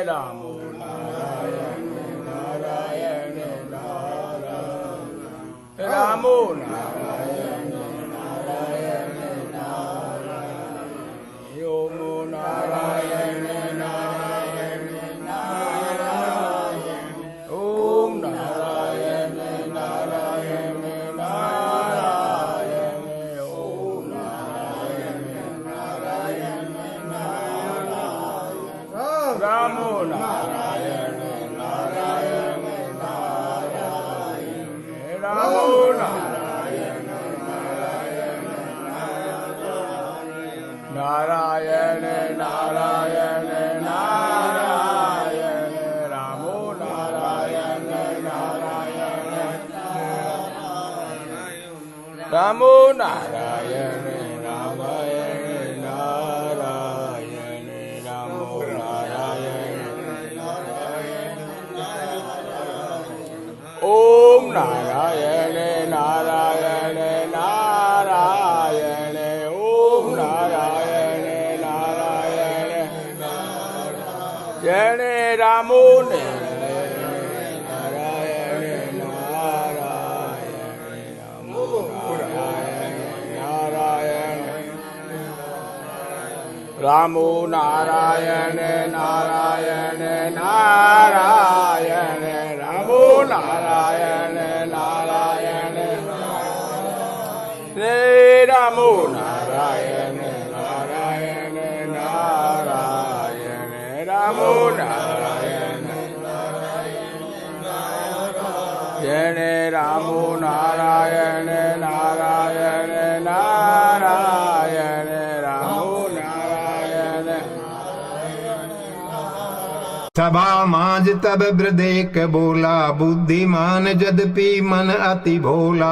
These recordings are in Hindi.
रामो नारायण नारायण नारायण रामो नारायण नारायण नारायण ओमो नारायण नारायण नारायण ओम नारायण नारायण नारायण ओम नारायण नारायण नारायण रामो नारायण नारायण नारायण रामो नारायण नारायण नारायण नारायण नारायण रामो नारायण नारायण रामो नारायण नारायण नारायण रामो ओम नारायण नारायण नारायण ओम नारायण नारायण जय रामो नारायण नारायण रामो नारायण रामो नारायण नारायण नारायण रामो नारायण नारायण रे रामो नारायण नारायण नारायण रामो नारायण जय रामो नारायण नारायण नारायण रामो नारायण सभा माज तब वृदेक बोला, बुद्धिमान यद्यपि मन अति भोला।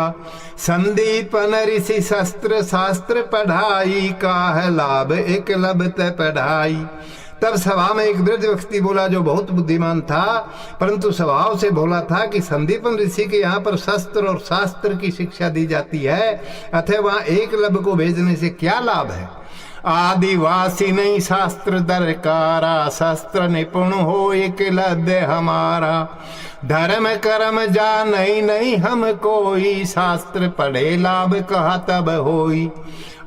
संदीपन ऋषि शस्त्र शास्त्र पढ़ाई, काह लाभ एकलव्य पढ़ाई। तब सभा में एक वृद्ध व्यक्ति बोला जो बहुत बुद्धिमान था परंतु स्वभाव से भोला था कि संदीपन ऋषि के यहाँ पर शस्त्र और शास्त्र की शिक्षा दी जाती है, अतः वहाँ एकलव्य को भेजने से क्या लाभ है। आदिवासी नहीं शास्त्र दरकारा, शस्त्र निपुण हो एकलव्य हमारा। धर्म कर्म जान नहीं हम कोई, शास्त्र पढ़े लाभ कहा तब होई।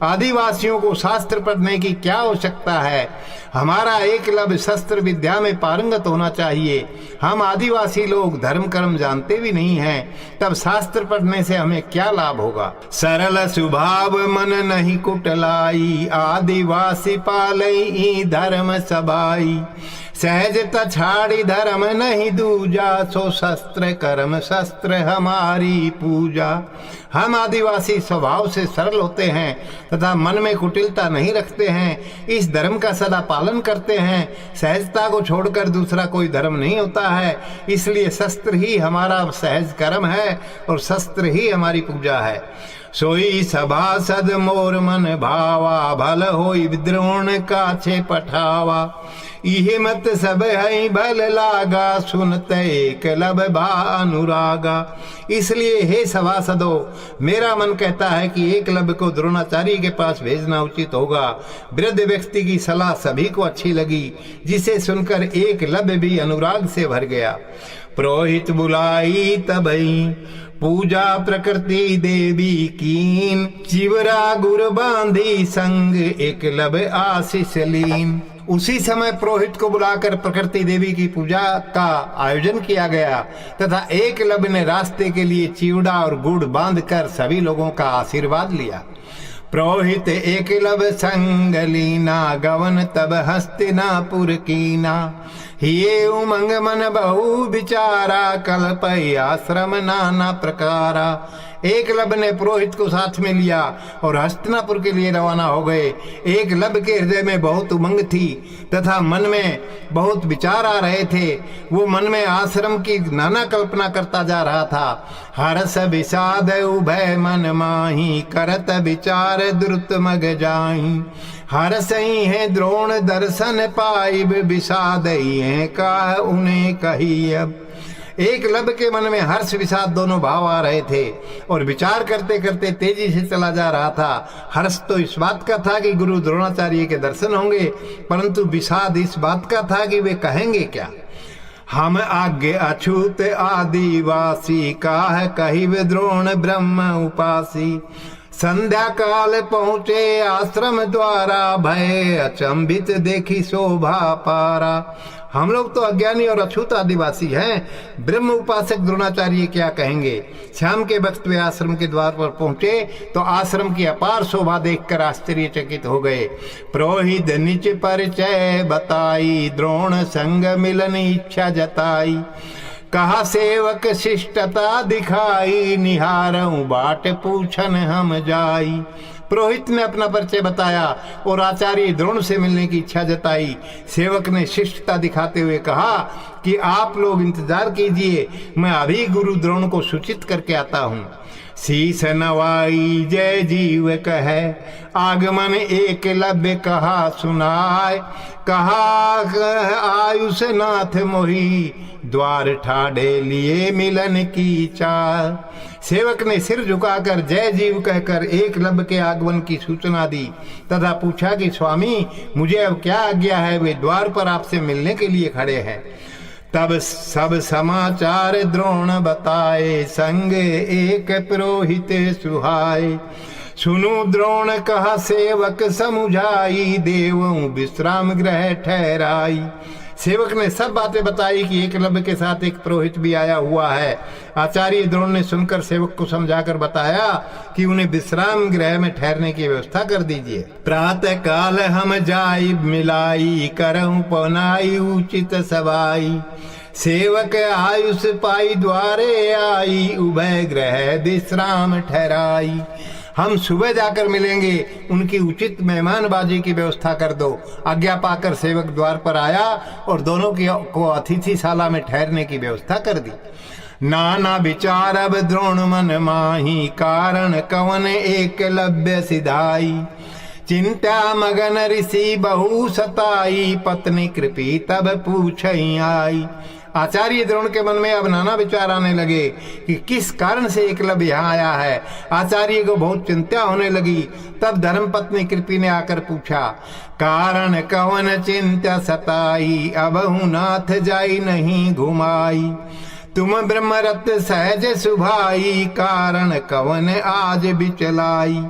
आदिवासियों को शास्त्र पढ़ने की क्या आवश्यकता है, हमारा एकलव्य शस्त्र विद्या में पारंगत होना चाहिए। हम आदिवासी लोग धर्म कर्म जानते भी नहीं हैं, तब शास्त्र पढ़ने से हमें क्या लाभ होगा। सरल स्वभाव मन नहीं कुटलाई, आदिवासी पालई धर्म सबाई। सहजता छाड़ी धर्म नहीं दूजा, सो शस्त्र कर्म शस्त्र हमारी पूजा। हम आदिवासी स्वभाव से सरल होते हैं तथा मन में कुटिलता नहीं रखते हैं, इस धर्म का सदा पालन करते हैं। सहजता को छोड़कर दूसरा कोई धर्म नहीं होता है, इसलिए शस्त्र ही हमारा सहज कर्म है और शस्त्र ही हमारी पूजा है। सोई सभासद मोर मन भावा, भल होई विद्रोण काछे पठावा। इहे मत सब है भल लागा, सुनते एकलव्य भा अनुरागा। इसलिए हे सभासदो, मेरा मन कहता है कि एकलव्य को द्रोणाचार्य के पास भेजना उचित होगा। वृद्ध व्यक्ति की सलाह सभी को अच्छी लगी, जिसे सुनकर एकलव्य भी अनुराग से भर गया। पुरोहित बुलाई तबई, पूजा प्रकृति देवी कीन। चिवरा गुर बांधी संग, एकलव्य आशीष लीन। उसी समय पुरोहित को बुलाकर प्रकृति देवी की पूजा का आयोजन किया गया तथा एकलव्य ने रास्ते के लिए चिवड़ा और गुड़ बांधकर सभी लोगों का आशीर्वाद लिया। पुरोहित एकलव्य संग लीना, गवन तब हस्तिनापुर कीना। ये उमंग मन बहु विचारा, कल्पई आश्रम नाना प्रकारा। एकलव्य ने पुरोहित को साथ में लिया और हस्तिनापुर के लिए रवाना हो गए। एकलव्य के हृदय में बहुत उमंग थी तथा मन में बहुत विचार आ रहे थे। वो मन में आश्रम की नाना कल्पना करता जा रहा था। हर्ष विषाद उभय मन माही, करत विचार द्रुत मग जाही। हर्ष ही है द्रोण दर्शन पाई, विषाद ही है का उन्हें कही अब। एकलव्य के मन में हर्ष विषाद दोनों भाव आ रहे थे और विचार करते करते तेजी से चला जा रहा था। हर्ष तो इस बात का था कि गुरु द्रोणाचार्य के दर्शन होंगे, परंतु विषाद इस बात का था कि वे कहेंगे क्या। हम आज्ञे अछूत आदिवासी, काह कहिब द्रोण ब्रह्म उपासी। संध्या काल पहुँचे आश्रम द्वारा, भय अचंभित देखी शोभा पारा। हम लोग तो अज्ञानी और अछूत आदिवासी हैं, ब्रह्म उपासक द्रोणाचार्य क्या कहेंगे। शाम के वक्त वे आश्रम के द्वार पर पहुंचे तो आश्रम की अपार शोभा देखकर आश्चर्यचकित हो गए। पुरोहित निज परिचय बताई, द्रोण संग मिलन इच्छा जताई। कहा सेवक शिष्टता दिखाई, निहारऊं बाट पूछन हम जाई। पुरोहित ने अपना परिचय बताया और आचार्य द्रोण से मिलने की इच्छा जताई। सेवक ने शिष्टता दिखाते हुए कहा कि आप लोग इंतजार कीजिए, मैं अभी गुरु द्रोण को सूचित करके आता हूँ। शीस नवाई जय जीव कहे, आगमन एकलव्य कहा सुनाय। कहा आयुष नाथ मोही, द्वार ठाड़े लिए मिलन की चाह। सेवक ने सिर झुकाकर जय जीव कहकर एकलव्य के आगमन की सूचना दी तथा पूछा कि स्वामी मुझे अब क्या आज्ञा है। वे द्वार पर आपसे मिलने के लिए खड़े हैं। तब सब समाचार द्रोण बताए, संग एक पुरोहित सुहाए। सुनु द्रोण कहा सेवक समुझाई, देवों विश्राम गृह ठहराई। सेवक ने सब बातें बताई कि एकलव्य के साथ एक पुरोहित भी आया हुआ है। आचार्य द्रोण ने सुनकर सेवक को समझाकर बताया कि उन्हें विश्राम गृह में ठहरने की व्यवस्था कर दीजिए। प्रातः काल हम जाई मिलाई, करहूं पौनाई उचित सवाई। सेवक आयुष पाई द्वारे आई, उभय ग्रह विश्राम ठहराई। हम सुबह जाकर मिलेंगे, उनकी उचित मेहमानबाजी की व्यवस्था कर दो। आज्ञा पाकर सेवक द्वार पर आया और दोनों को अतिथिशाला में ठहरने की व्यवस्था कर दी। नाना विचार अब द्रोण मन माही, कारण कवन एकलव्य सिधाई। चिंता मगन ऋषि बहु सताई, पत्नी कृपी तब पूछई आई। आचार्य द्रोण के मन में अब नाना विचार आने लगे कि किस कारण से एकलव्य यहाँ आया है। आचार्य को बहुत चिंता होने लगी। तब धर्मपत्नी कृपी ने आकर पूछा, कारण कवन चिंता सताई, अबहु नाथ जाई नहीं घुमाई। तुम ब्रह्मरत सहज सुभाई, कारण कवन आज बिचलाई।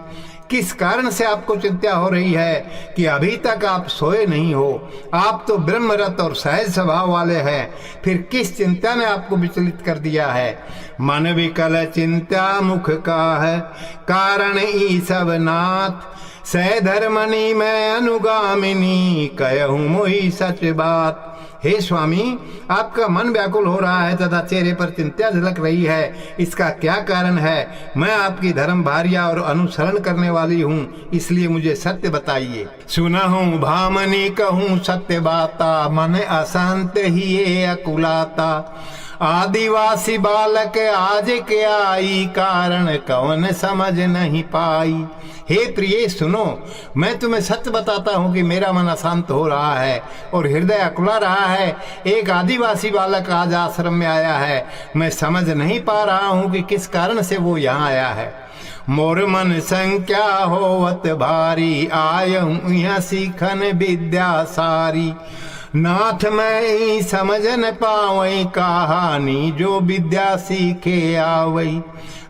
किस कारण से आपको चिंता हो रही है कि अभी तक आप सोए नहीं हो। आप तो ब्रह्मरत और सहज स्वभाव वाले हैं, फिर किस चिंता ने आपको विचलित कर दिया है। मन विकल चिंता मुख का है, कारण ई सब नाथ। सह धर्मनी मैं अनुगामिनी, कहूँ मोही सच बात। हे स्वामी, आपका मन व्याकुल हो रहा है तथा चेहरे पर चिंता झलक रही है, इसका क्या कारण है। मैं आपकी धर्म भार्या और अनुसरण करने वाली हूँ, इसलिए मुझे सत्य बताइए। सुनहूँ भामनी कहूँ सत्य बाता, मन अशांत ही ये अकुलाता। आदिवासी बालक आज के आई, कारण कौन समझ नहीं पाई। हे प्रिय सुनो, मैं तुम्हें सत्य बताता हूँ कि मेरा मन अशांत हो रहा है और हृदय अकुला रहा है। एक आदिवासी बालक आज आश्रम में आया है, मैं समझ नहीं पा रहा हूँ कि किस कारण से वो यहाँ आया है। मोर मन संख्या होवत भारी, आयहूँ यहाँ सीखन विद्या सारी। नाथ मैं समझ न पावई, कहानी जो विद्या सीखे आवई।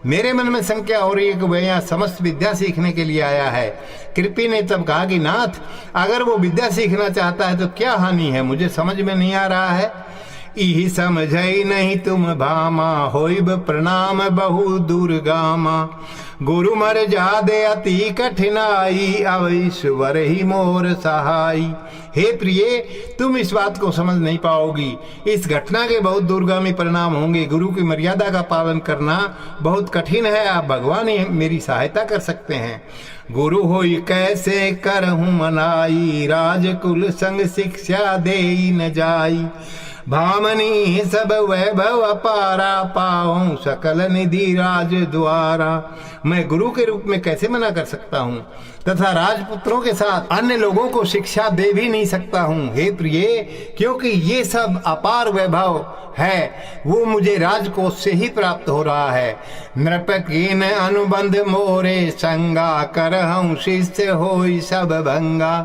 मेरे मन में संख्या हो रही है कि वह यहाँ समस्त विद्या सीखने के लिए आया है। कृपी ने तब कहा कि नाथ, अगर वो विद्या सीखना चाहता है तो क्या हानि है, मुझे समझ में नहीं आ रहा है। इही समझई नहीं तुम भामा, होइब प्रणाम बहु दुर्गामा। गुरु मर जादे अति कठिनाई, अब ईश्वर ही मोर सहाई। हे प्रिय, तुम इस बात को समझ नहीं पाओगी। इस घटना के बहुत दूरगामी परिणाम होंगे। गुरु की मर्यादा का पालन करना बहुत कठिन है। आप भगवान ही मेरी सहायता कर सकते हैं। गुरु होई कैसे करहूँ मनाई, राजकुल संग शिक्षा देई न जाई। भामनी सब वैभव अपारा, पाऊं सकल निधि राज द्वारा। मैं गुरु के रूप में कैसे मना कर सकता हूँ तथा राजपुत्रों के साथ अन्य लोगों को शिक्षा दे भी नहीं सकता हूँ। हे प्रिय, क्योंकि ये सब अपार वैभव है वो मुझे राजकोष से ही प्राप्त हो रहा है। नृपकीन अनुबंध मोरे संगा, करहूं शिष्य होई सब भंगा।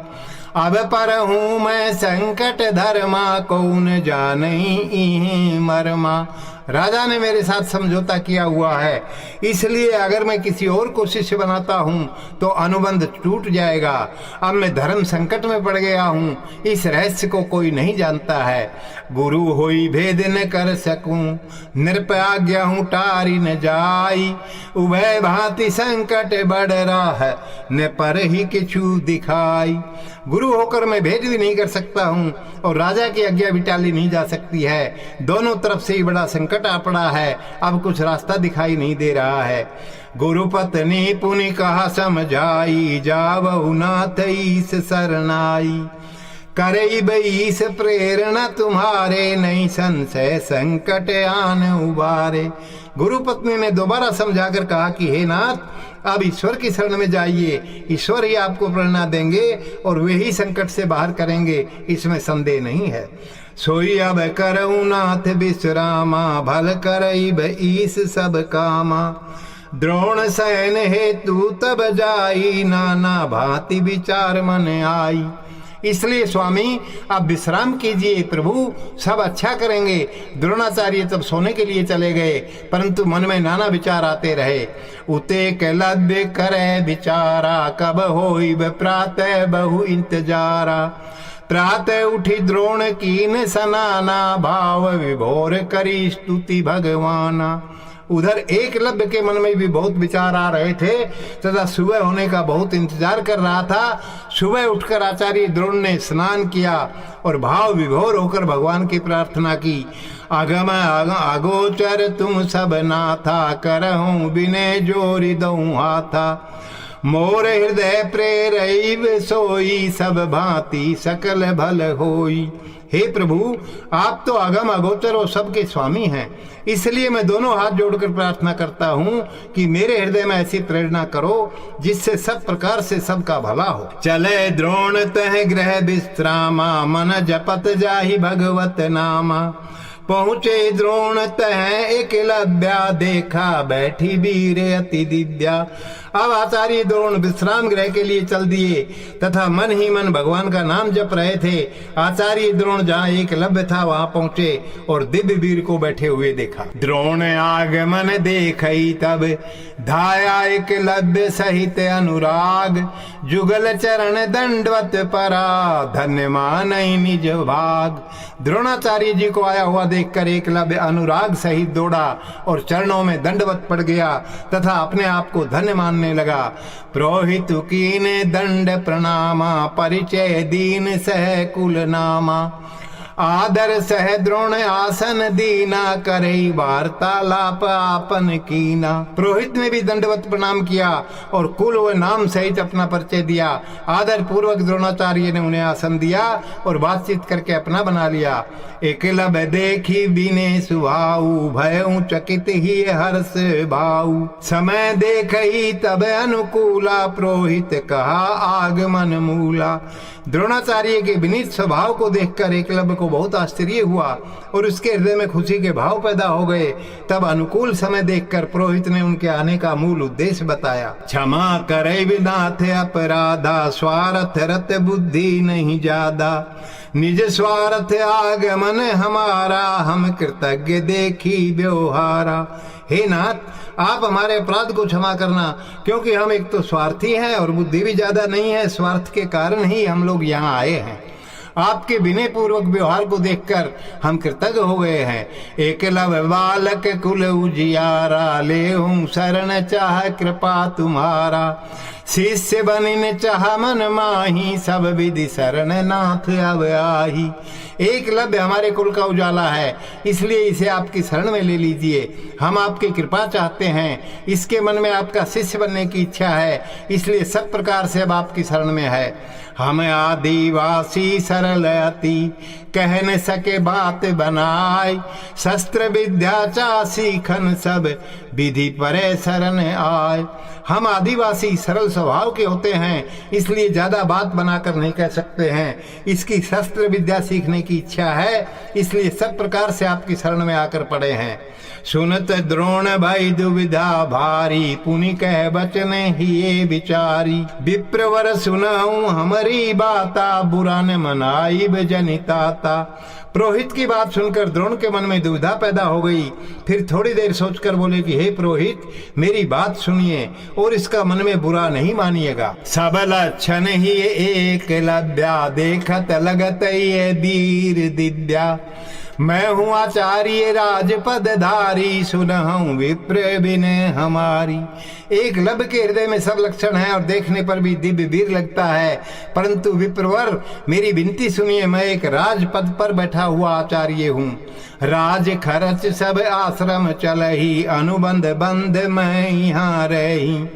अब पर हूँ मैं संकट धर्मा, कौन जानई मरमा। राजा ने मेरे साथ समझौता किया हुआ है, इसलिए अगर मैं किसी और को शिष्य बनाता हूँ तो अनुबंध टूट जाएगा। अब मैं धर्म संकट में पड़ गया हूँ, इस रहस्य को कोई नहीं जानता है। गुरु होई भेद न कर सकूं, नृप आज्ञा हूँ टारी न जाई। उभय भांति संकट बढ़ रहा है, न पर ही किछु दिखाई। गुरु होकर मैं भेद भी नहीं कर सकता हूँ और राजा की आज्ञा भी टाली नहीं जा सकती है। दोनों तरफ से ही बड़ा संकट आ पड़ा है, अब कुछ रास्ता दिखाई नहीं दे रहा है। गुरु पत्नी पुनि कहा समझाई, जावहु नाथ ईस शरणाई। करई बईस प्रेरणा तुम्हारे, नहीं संशय संकट आन उबारे। गुरु पत्नी ने दोबारा समझाकर कहा कि हे नाथ, अब ईश्वर की शरण में जाइए, ईश्वर ही आपको प्रेरणा देंगे और वे ही संकट से बाहर करेंगे, इसमें संदेह नहीं है। सोई अब करऊ नाथ विश्रामा, भल करई ईस सब कामा। द्रोण सैन हेतु तब जाई, नाना भांति विचार मन आई। इसलिए स्वामी आप विश्राम कीजिए, प्रभु सब अच्छा करेंगे। द्रोणाचार्य तब सोने के लिए चले गए, परंतु मन में नाना विचार आते रहे। उते कलव्य करे विचारा, कब होई प्रातः बहु इंतजारा। प्रातः उठी द्रोण कीन सनाना, भाव विभोर करी स्तुति भगवाना। उधर एकलव्य के मन में भी बहुत विचार आ रहे थे तथा सुबह होने का बहुत इंतजार कर रहा था। सुबह उठकर आचार्य द्रोण ने स्नान किया और भाव विभोर होकर भगवान की प्रार्थना की। आगम आगोचर तुम सब नाथा, करहूं विनय जोरि दऊं हाथा। मोर हृदय प्रेरैव सोई, सब भांति सकल भल होई। हे प्रभु, आप तो अगम अगोचर और सबके स्वामी हैं, इसलिए मैं दोनों हाथ जोड़कर प्रार्थना करता हूँ कि मेरे हृदय में ऐसी प्रेरणा करो जिससे सब प्रकार से सबका भला हो। चले द्रोण तह ग्रह विश्रामा, मन जपत जाहि भगवत नामा। पहुँचे द्रोण तह एकलव्या, देखा बैठी वीर अति दिव्या। अब आचार्य द्रोण विश्राम गृह के लिए चल दिए तथा मन ही मन भगवान का नाम जप रहे थे। आचार्य द्रोण जहाँ एकलव्य था वहां पहुंचे और दिव्य वीर को बैठे हुए देखा। द्रोण आगमन देखई तब, धाया एकलव्य सहित अनुराग। जुगल चरण दंडवत परा, धन्य मानई निज भाग। द्रोणाचार्य जी को आया हुआ देखकर एकलव्य अनुराग सहित दौड़ा और चरणों में दंडवत पड़ गया तथा अपने आप को धन्य मानने लगा। प्रोहित कीने दंड प्रणामा, परिचय दीन सह कुल नामा। आदर सह द्रोण आसन दीना, करई वार्तालाप आपन कीना। पुरोहित ने भी दंडवत प्रणाम किया और कुल व नाम सहित अपना परिचय दिया। आदर पूर्वक द्रोणाचार्य ने उन्हें आसन दिया और बातचीत करके अपना बना लिया। एकलव्य देखी बिने सुभाऊ, भयउ चकित ही हर्ष भाऊ। समय देखई तब अनुकूला, पुरोहित कहा आगमन मूला। द्रोणाचार्य के विनीत स्वभाव को देखकर एकलव्य को बहुत आश्चर्य हुआ और उसके हृदय में खुशी के भाव पैदा हो गए। तब अनुकूल समय देखकर पुरोहित ने उनके आने का मूल उद्देश्य बताया। क्षमा करे विनाथ अपराधा, स्वार्थ रत बुद्धि नहीं ज्यादा। निज स्वार्थ आगमन हमारा, हम कृतज्ञ देखी व्यवहारा। हे नाथ, आप हमारे अपराध को क्षमा करना, क्योंकि हम एक तो स्वार्थी हैं और बुद्धि भी ज्यादा नहीं है। स्वार्थ के कारण ही हम लोग यहाँ आए हैं। आपके विनय पूर्वक व्यवहार को देखकर हम कृतज्ञ हो गए हैं। एकलव्य बालक कुल उजियारा, ले हूँ शरण चाह कृपा तुम्हारा। शिष्य बनिन चाह मन माही, सब विधि शरण नाथ अब आही। एकलव्य हमारे कुल का उजाला है, इसलिए इसे आपकी शरण में ले लीजिए। हम आपकी कृपा चाहते हैं, इसके मन में आपका शिष्य बनने की इच्छा है, इसलिए सब प्रकार से अब आपकी शरण में है। हम आदिवासी सरल अति, कह न सके बात बनाए, शस्त्र विद्या चा सीखन सब, विधि परे शरण आए। हम आदिवासी सरल स्वभाव के होते हैं, इसलिए ज्यादा बात बनाकर नहीं कह सकते हैं। इसकी शस्त्र विद्या सीखने की इच्छा है, इसलिए सब प्रकार से आपकी शरण में आकर पड़े हैं। सुनत द्रोण भई दुविधा भारी, पुनि कह बचन ही विचारी। विप्रवर सुनऊं हमारी बाता, बुरा न मनाई जनिताता। पुरोहित की बात सुनकर द्रोण के मन में दुविधा पैदा हो गई। फिर थोड़ी देर सोचकर बोले कि हे पुरोहित, मेरी बात सुनिए और इसका मन में बुरा नहीं मानिएगा। सब लक्षण ही एकलव्या, देखत लगत ये वीर दिव्या। मैं हूँ आचार्य राजपद धारी, सुनहूं विप्र विनय हमारी। एकलव्य के हृदय में सब लक्षण है और देखने पर भी दिव्य वीर लगता है, परंतु विप्रवर मेरी विनती सुनिए। मैं एक राजपद पर बैठा हुआ आचार्य हूँ। राज खर्च सब आश्रम चलही, अनुबंध बंध मैं यहाँ रही।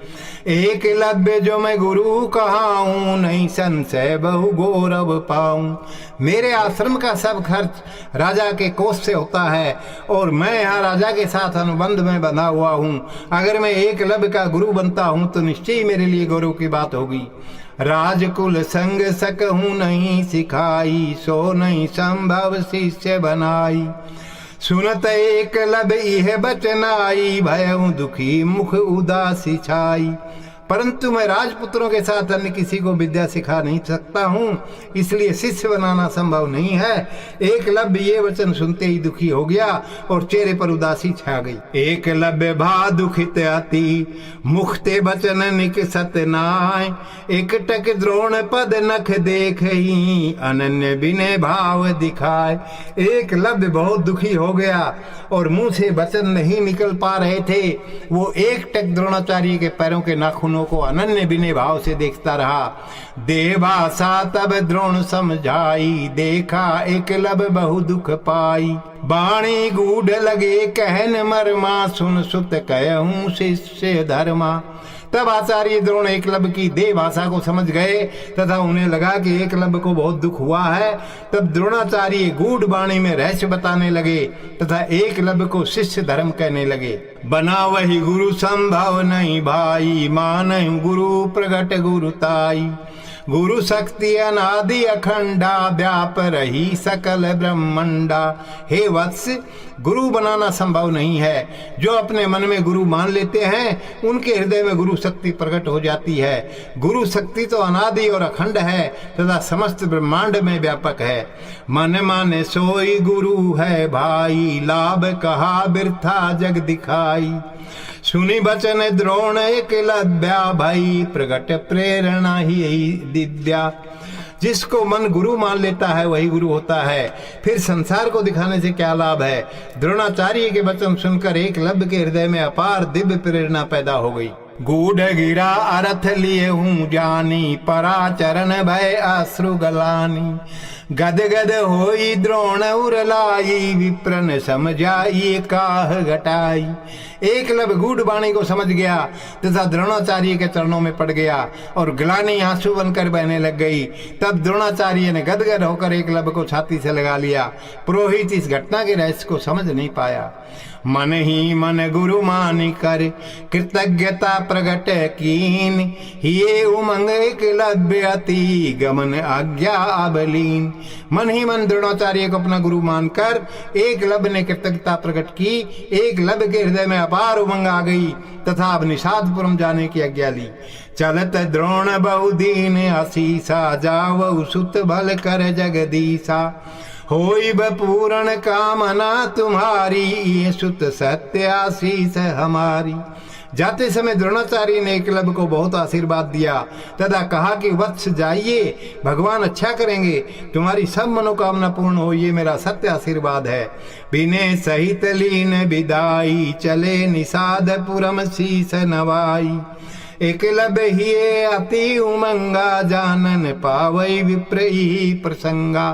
एकलव्य जो मैं गुरु कहाऊं, नहीं संशय बहु गौरव पाऊं। मेरे आश्रम का सब खर्च राजा के कोष से होता है और मैं यहाँ राजा के साथ अनुबंध में बंधा हुआ हूँ। अगर मैं एकलव्य का गुरु बनता हूँ तो निश्चय ही मेरे लिए गौरव की बात होगी। राजकुल संग सकहूं नहीं सिखाई, सो नहीं संभव शिष्य बनाई। सुनत एकलव्य इह बचनाई, भयउ दुखी मुख उदासी छाई। परंतु मैं राजपुत्रों के साथ अन्य किसी को विद्या सिखा नहीं सकता हूँ, इसलिए शिष्य बनाना संभव नहीं है। एकलव्य ये वचन सुनते ही दुखी हो गया और चेहरे पर उदासी छा गई। एकलव्य भा दुखित अति, मुखते बचन निकसत नाय। एकटक द्रोण पद नख देखहि, अनन्य विनय भाव दिखाए। एकलव्य बहुत दुखी हो गया और मुंह से वचन नहीं निकल पा रहे थे। वो एकटक द्रोणाचार्य के पैरों के नाखूनों को अनन्य विनय भाव से देखता रहा। देवासा तब द्रोण समझाई, देखा एकलव्य बहु दुख पाई। बाणी गूढ़ लगे कहन मरमा, सुन सुत कहूं शिष्य धर्मा। तब आचार्य द्रोण एकलव्य की देह भाषा को समझ गए तथा उन्हें लगा कि एकलव्य को बहुत दुख हुआ है। तब द्रोणाचार्य गूढ़ वाणी में रहस्य बताने लगे तथा एकलव्य को शिष्य धर्म कहने लगे। बना वही गुरु संभव नहीं भाई, मान गुरु प्रगट गुरुताई। गुरु शक्ति अनादि अखंडा, व्याप रही सकल ब्रह्मंडा। हे वत्स, गुरु बनाना संभव नहीं है। जो अपने मन में गुरु मान लेते हैं उनके हृदय में गुरु शक्ति प्रकट हो जाती है। गुरु शक्ति तो अनादि और अखंड है तथा समस्त ब्रह्मांड में व्यापक है। मन माने सोई गुरु है भाई, लाभ कहा बिरथा जग दिखाई। सुनी बचन द्रोण एकलव्या, भाई प्रगट प्रेरणा ही दिव्या। जिसको मन गुरु मान लेता है वही गुरु होता है, फिर संसार को दिखाने से क्या लाभ है। द्रोणाचार्य के वचन सुनकर एकलव्य के हृदय में अपार दिव्य प्रेरणा पैदा हो गई। गूढ़ गिरा अर्थ लिए हूँ जानी, पराचरण भय अश्रु गलानी। गद गद होई द्रोण उरलाई, विप्रन समझाई काह घटाई। एकलव्य गूढ़ वाणी को समझ गया तथा द्रोणाचार्य के चरणों में पड़ गया और ग्लानि आंसू बनकर बहने लग गई। तब द्रोणाचार्य ने गदगद होकर एकलव्य को छाती से लगा लिया। पुरोहित इस घटना के रहस्य को समझ नहीं पाया। मन ही मन गुरु मानी कर, कृतज्ञता प्रगट कीन। ये उमंग एकलव्य अति, गमन आज्ञा अबलीन। मन ही मन द्रोणाचार्य को अपना गुरु मानकर एकलव्य ने कृतज्ञता प्रकट की। एकलव्य के हृदय में अपार उमंग आ गई तथा अब निषादपुरम जाने की आज्ञा ली। चलत द्रोण बहुदीन आशीषा, जावउ सुत भल कर जगदीशा। होई पूर्ण कामना तुम्हारी, ये सुत सत्य आशीष हमारी। जाते समय द्रोणाचार्य ने एकलव्य को बहुत आशीर्वाद दिया तथा कहा कि वत्स जाइए, भगवान अच्छा करेंगे, तुम्हारी सब मनोकामना पूर्ण हो, ये मेरा सत्य आशीर्वाद है। विनय सहित लीन विदाई, चले निषादपुरम शीस नवाई। एकलव्य ही अति उमंगा, जानन पावई विप्रही प्रसंगा।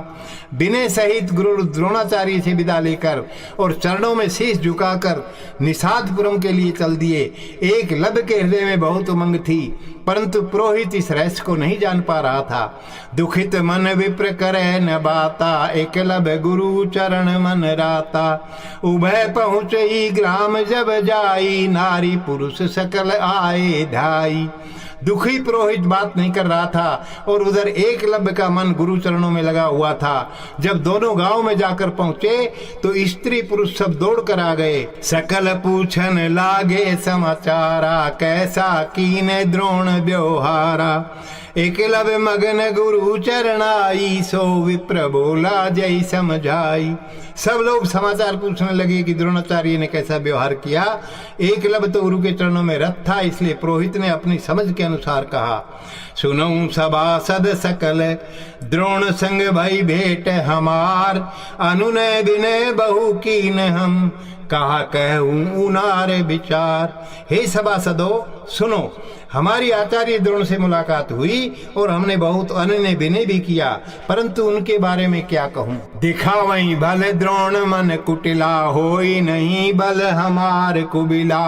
विनय सहित गुरु द्रोणाचार्य से विदा लेकर और चरणों में शीश झुकाकर निषादपुरम के लिए चल दिए। एकलव्य के हृदय में बहुत उमंग थी, परंतु पुरोहित इस रहस्य को नहीं जान पा रहा था। दुखित मन विप्र करे न बाता, एकलव्य गुरु चरण मन राता। उभय पहुँचे ही ग्राम जब जाई, नारी पुरुष सकल आए ढाई। दुखी पुरोहित बात नहीं कर रहा था और उधर एकलव्य का मन गुरु चरणों में लगा हुआ था। जब दोनों गांव में जाकर पहुंचे तो स्त्री पुरुष सब दौड़ कर आ गए। सकल पूछन लागे समाचारा, कैसा कीने द्रोण व्यवहारा। एकलव्य मगन गुरु चरणाई, सो विप्र बोला जय समझाई। सब लोग समाचार पूछने लगे कि द्रोणाचार्य ने कैसा व्यवहार किया। एकलव्य तो गुरु के चरणों में रत था, इसलिए पुरोहित ने अपनी समझ के अनुसार कहा। सुनऊं सभासद सकल, द्रोण संग भई भेंट हमार। अनुनय विनय बहु कीन हम, कहा कहूं उनार विचार। हे सभासदों सुनो, हमारी आचार्य द्रोण से मुलाकात हुई और हमने बहुत अनुनय विनय भी किया, परंतु उनके बारे में क्या कहूं। दिखावई भल द्रोण मन कुटिला, होई नहीं बल हमार कुबिला।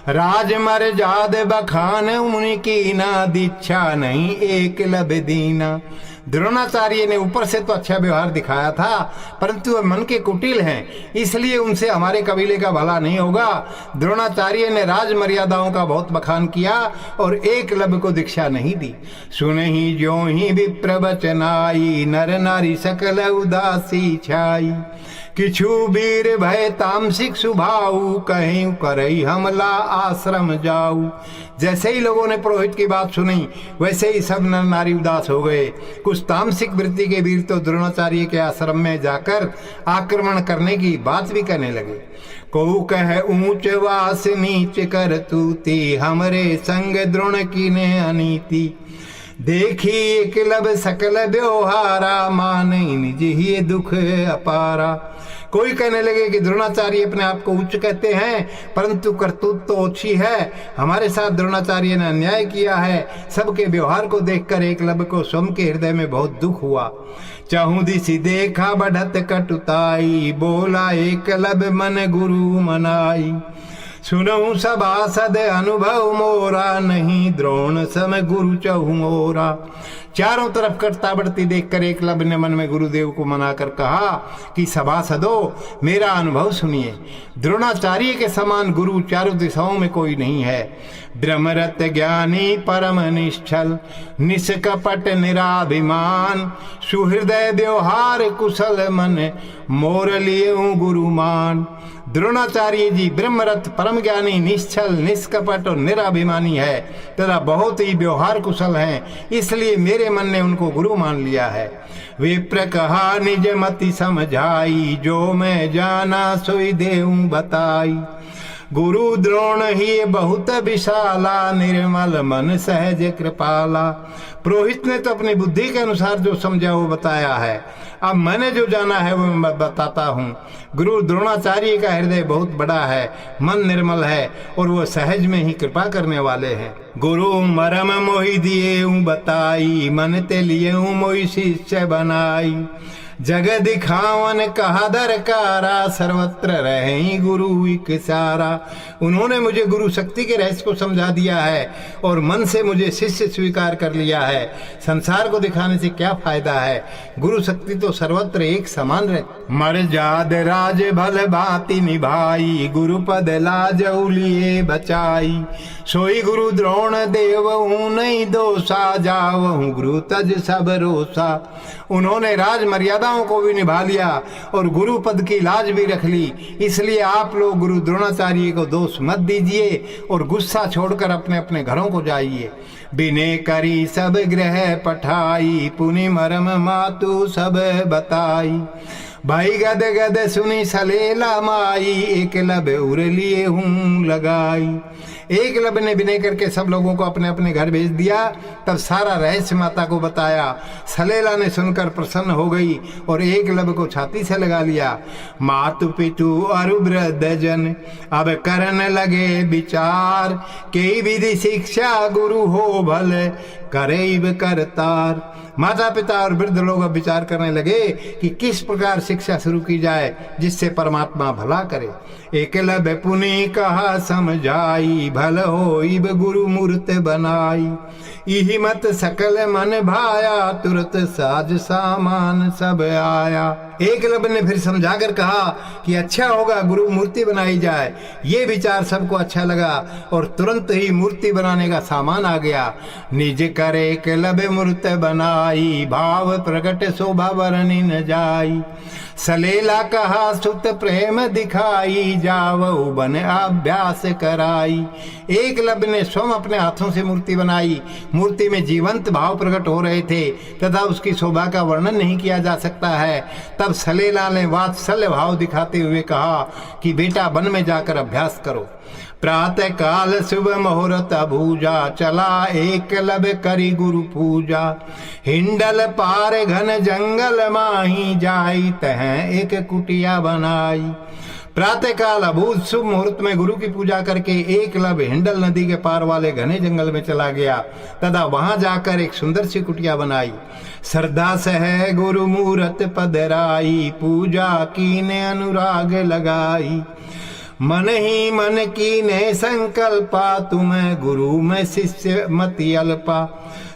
राज मर्याद बखान उनकी ना, दीक्षा नहीं एकलव्य दीना। द्रोणाचार्य ने ऊपर से तो अच्छा व्यवहार दिखाया था, परंतु वह मन के कुटिल हैं, इसलिए उनसे हमारे कबीले का भला नहीं होगा। द्रोणाचार्य ने राज मर्यादाओं का बहुत बखान किया और एकलव्य को दीक्षा नहीं दी। सुनहि ज्यों ही विप्र वचन आई, नर नारी सकल उदासी छाई। किछु वीर भय तामसिक सुभाऊ, कहीं करई हमला आश्रम जाऊ। जैसे ही लोगों ने पुरोहित की बात सुनी, वैसे ही सब नर नारी उदास हो गए। कुछ तामसिक वृत्ति के वीर तो द्रोणाचार्य के आश्रम में जाकर आक्रमण करने की बात भी करने लगे। को कह ऊंच वास नीच कर तूती, हमरे संग द्रोण की ने अनीति। देखी एकलव्य सकल व्यवहारा, मान निज ही दुख अपारा। कोई कहने लगे कि द्रोणाचार्य अपने आप को उच्च कहते हैं, परंतु करतूत तो ओछी है। हमारे साथ द्रोणाचार्य ने अन्याय किया है। सबके व्यवहार को देखकर एकलव्य को स्वयं के हृदय में बहुत दुख हुआ। चाहूं दिशि देखा बढ़त कटुताई, बोला एकलव्य मन गुरु मनाई। सुनऊं सभासद अनुभव मोरा, नहीं द्रोण सम गुरु चहु मोरा। चारों तरफ कटता बढ़ती देखकर एकलव्य ने मन में गुरुदेव को मनाकर कहा कि सभासदों मेरा अनुभव सुनिए। द्रोणाचार्य के समान गुरु चारों दिशाओं में कोई नहीं है। ब्रह्मरत ज्ञानी परम निश्चल, निष्कपट निराभिमान। सुहृदय व्यवहार कुशल मन, मोर लिए गुरुमान। द्रोणाचार्य जी ब्रह्मरथ परम ज्ञानी, निश्चल, निष्कपट और निराभिमानी है तथा बहुत ही व्यवहार कुशल हैं, इसलिए मेरे मन ने उनको गुरु मान लिया है। विप्र कहा निज मति समझाई, जो मैं जाना सोई देऊं बताई। गुरु द्रोण ही बहुत विशाला, निर्मल मन सहज कृपाला। पुरोहित ने तो अपनी बुद्धि के अनुसार जो समझा वो बताया है, अब मैंने जो जाना है वो मैं बताता हूँ। गुरु द्रोणाचार्य का हृदय बहुत बड़ा है, मन निर्मल है और वो सहज में ही कृपा करने वाले हैं। गुरु मरम मोहि दिए बताई, मन ते लिए मोहि शिष्य बनाई। जग दिखावन कहा दरकारा, सर्वत्र रहे गुरु एक सारा। उन्होंने मुझे गुरु शक्ति के रहस्य को समझा दिया है और मन से मुझे शिष्य स्वीकार कर लिया है। संसार को दिखाने से क्या फायदा है, गुरु शक्ति तो सर्वत्र एक समान रहती। मर्याद राज भल भांति निभाई, गुरु पद लाज लिए बचाई। सोई गुरु द्रोण देव हूँ नहीं दोषा, जावहूँ गुरु तज सब रोसा। उन्होंने राज मर्यादाओं को भी निभा लिया और गुरु पद की लाज भी रख ली, इसलिए आप लोग गुरु द्रोणाचार्य को दोष मत दीजिए और गुस्सा छोड़कर अपने अपने घरों को जाइए। बिने करी सब ग्रह पठाई, पुनि मरम मातु सब बताई। भाई गद गद सुनी सलेला माई, एकलव्य उर लिए हूँ लगाई। एकलव्य ने विनय करके सब लोगों को अपने अपने घर भेज दिया। तब सारा रहस्य माता को बताया। सलेला ने सुनकर प्रसन्न हो गई और एकलव्य को छाती से लगा लिया। मातु पितु और वृद्ध जन अब करने लगे विचार, कई विधि शिक्षा गुरु हो भले करेब करतार। माता पिता और वृद्ध लोग अब विचार करने लगे कि किस प्रकार शिक्षा शुरू की जाए जिससे परमात्मा भला करे। एकलव्य पुनि कहा समझाई, भल होइब गुरु मूर्त बनाई। इहि मत सकल मन भाया, तुरत साज सामान सब आया। एकलव्य ने फिर समझाकर कहा कि अच्छा होगा गुरु मूर्ति बनाई जाए। ये विचार सबको अच्छा लगा और तुरंत ही मूर्ति बनाने का सामान आ गया। निज करे एकलव्य मूर्त बनाई, भाव प्रकट शोभा वर्णि न जाई। सलेला कहा सुत प्रेम दिखाई, जावऊ बन अभ्यास कराई। एकलव्य ने स्वयं अपने हाथों से मूर्ति बनाई। मूर्ति में जीवंत भाव प्रकट हो रहे थे तथा उसकी शोभा का वर्णन नहीं किया जा सकता है। तब सलेला ने वात्सल्य भाव दिखाते हुए कहा कि बेटा वन में जाकर अभ्यास करो। प्रातः काल शुभ मुहूर्त भूजा, चला एकलव्य करी गुरु पूजा। हिंडल पार घन जंगल माही, जाई तह एक कुटिया बनाई। प्रातः काल अभूत शुभ मुहूर्त में गुरु की पूजा करके एकलव्य हिंडल नदी के पार वाले घने जंगल में चला गया तथा वहां जाकर एक सुंदर सी कुटिया बनाई। श्रद्धा सह गुरु मूरत पधराई, पूजा कीने अनुराग लगाई। मन ही मन की ने संकल्पा, तुम्हें गुरु में शिष्य मति अल्पा।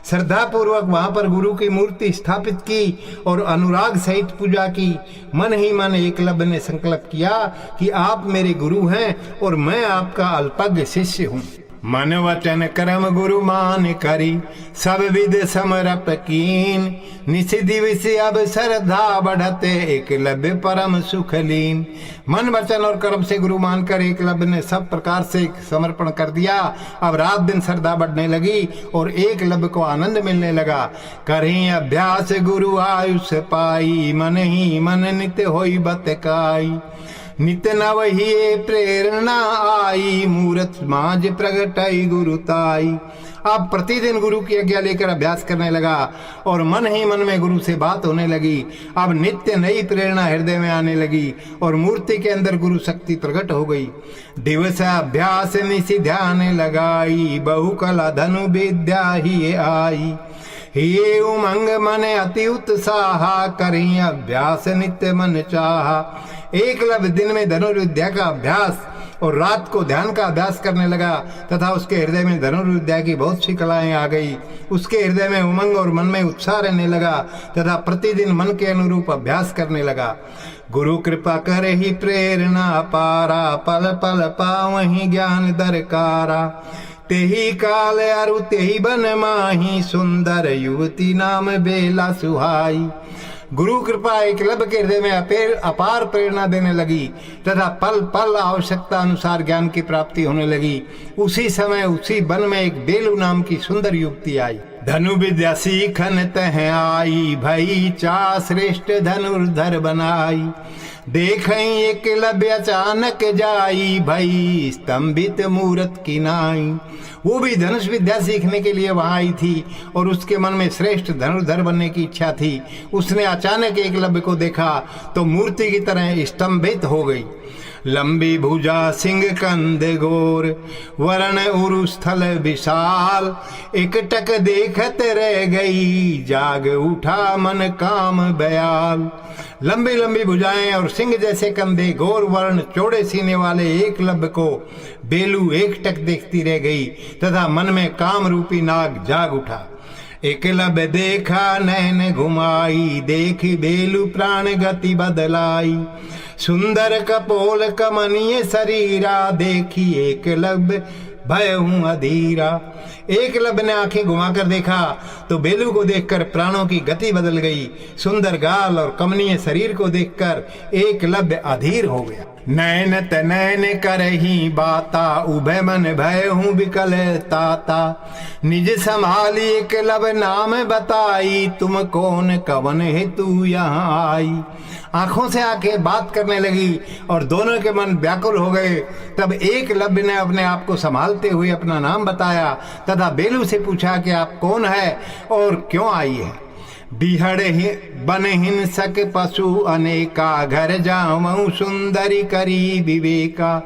श्रद्धा पूर्वक वहां पर गुरु की मूर्ति स्थापित की और अनुराग सहित पूजा की। मन ही मन एकलव्य ने संकल्प किया कि आप मेरे गुरु हैं और मैं आपका अल्पज्ञ शिष्य हूँ। मन वचन कर्म गुरु मान करी, सब विध समरप कीन। निस दिवस अब श्रद्धा बढ़ते, एकलव्य परम सुख लीन। मन वचन और कर्म से गुरु मानकर एकलव्य ने सब प्रकार से समर्पण कर दिया। अब रात दिन श्रद्धा बढ़ने लगी और एकलव्य को आनंद मिलने लगा। करें अभ्यास गुरु आयुष पाई, मन ही मन नित्य होई बतकाई। नित्य नव ही प्रेरणा आई, मूरत माज प्रगटाई गुरुताई। अब प्रतिदिन गुरु की आज्ञा लेकर अभ्यास करने लगा और मन ही मन में गुरु से बात होने लगी। अब नित्य नई प्रेरणा हृदय में आने लगी और मूर्ति के अंदर गुरु शक्ति प्रकट हो गई। दिवस अभ्यास निशि ध्यान लगाई, बहु कला धनु विद्या ही आई। ये उमंग मन अति उत्साह, करें अभ्यास नित्य मन चाहा। एकलव्य दिन में धनुर्विद्या का अभ्यास और रात को ध्यान का अभ्यास करने लगा तथा उसके हृदय में धनुर्विद्या की बहुत सी कलाएं आ गई। उसके हृदय में उमंग और मन में उत्साह रहने लगा तथा प्रतिदिन मन के अनुरूप अभ्यास करने लगा। गुरु कृपा करे ही प्रेरणा पारा, पल पल पावहि ज्ञान दरकारा। तेही काल अरु तेही बन माही, सुंदर युवती नाम बेला सुहाई। गुरु कृपा एकलव्य के हृदय में अपार प्रेरणा देने लगी तथा पल पल आवश्यकता अनुसार ज्ञान की प्राप्ति होने लगी। उसी समय उसी वन में एक बेलू नाम की सुंदर युवती आई। धनु विद्या सीखन तह आई, भई चा श्रेष्ठ धनुर्धर बनाई। देखई एकलव्य अचानक जाई, भई स्तंभित मूरत की नाई। वो भी धनुष विद्या सीखने के लिए वहां आई थी और उसके मन में श्रेष्ठ धनुर्धर बनने की इच्छा थी। उसने अचानक एकलव्य को देखा तो मूर्ति की तरह स्तंभित हो गई। लंबी भुजा सिंह कंध गोर, वरण उरु स्थल विशाल। एकटक देखत रह गई, जाग उठा मन काम बयाल। लंबी लंबी भुजाएं और सिंह जैसे कंधे, गोर वर्ण, चौड़े सीने वाले एकलव्य को बेलू एकटक देखती रह गई तथा मन में काम रूपी नाग जाग उठा। एकलव्य देखा नैन घुमाई, देखी बेलू प्राण गति बदलाई। सुंदर कपोल कमनीय शरीरा, देखी एकलव्य भय हूं अधीरा। एकलव्य ने आंखें घुमाकर देखा तो बेलू को देखकर प्राणों की गति बदल गई। सुंदर गाल और कमनीय शरीर को देखकर एकलव्य अधीर हो गया। नैन तनैन करही बाता, उभय मन भय हूँ विकल ताता। निज संभाली एकलव्य नाम बताई, तुम कौन कवन हेतु यहाँ आई। आंखों से आके बात करने लगी और दोनों के मन व्याकुल हो गए। तब एकलव्य ने अपने आप को संभालते हुए अपना नाम बताया तथा बेलू से पूछा कि आप कौन है और क्यों आई है। बिहड़ बन हिंसक पशु अनेका, घर जाऊं सुंदरी करी विवेका।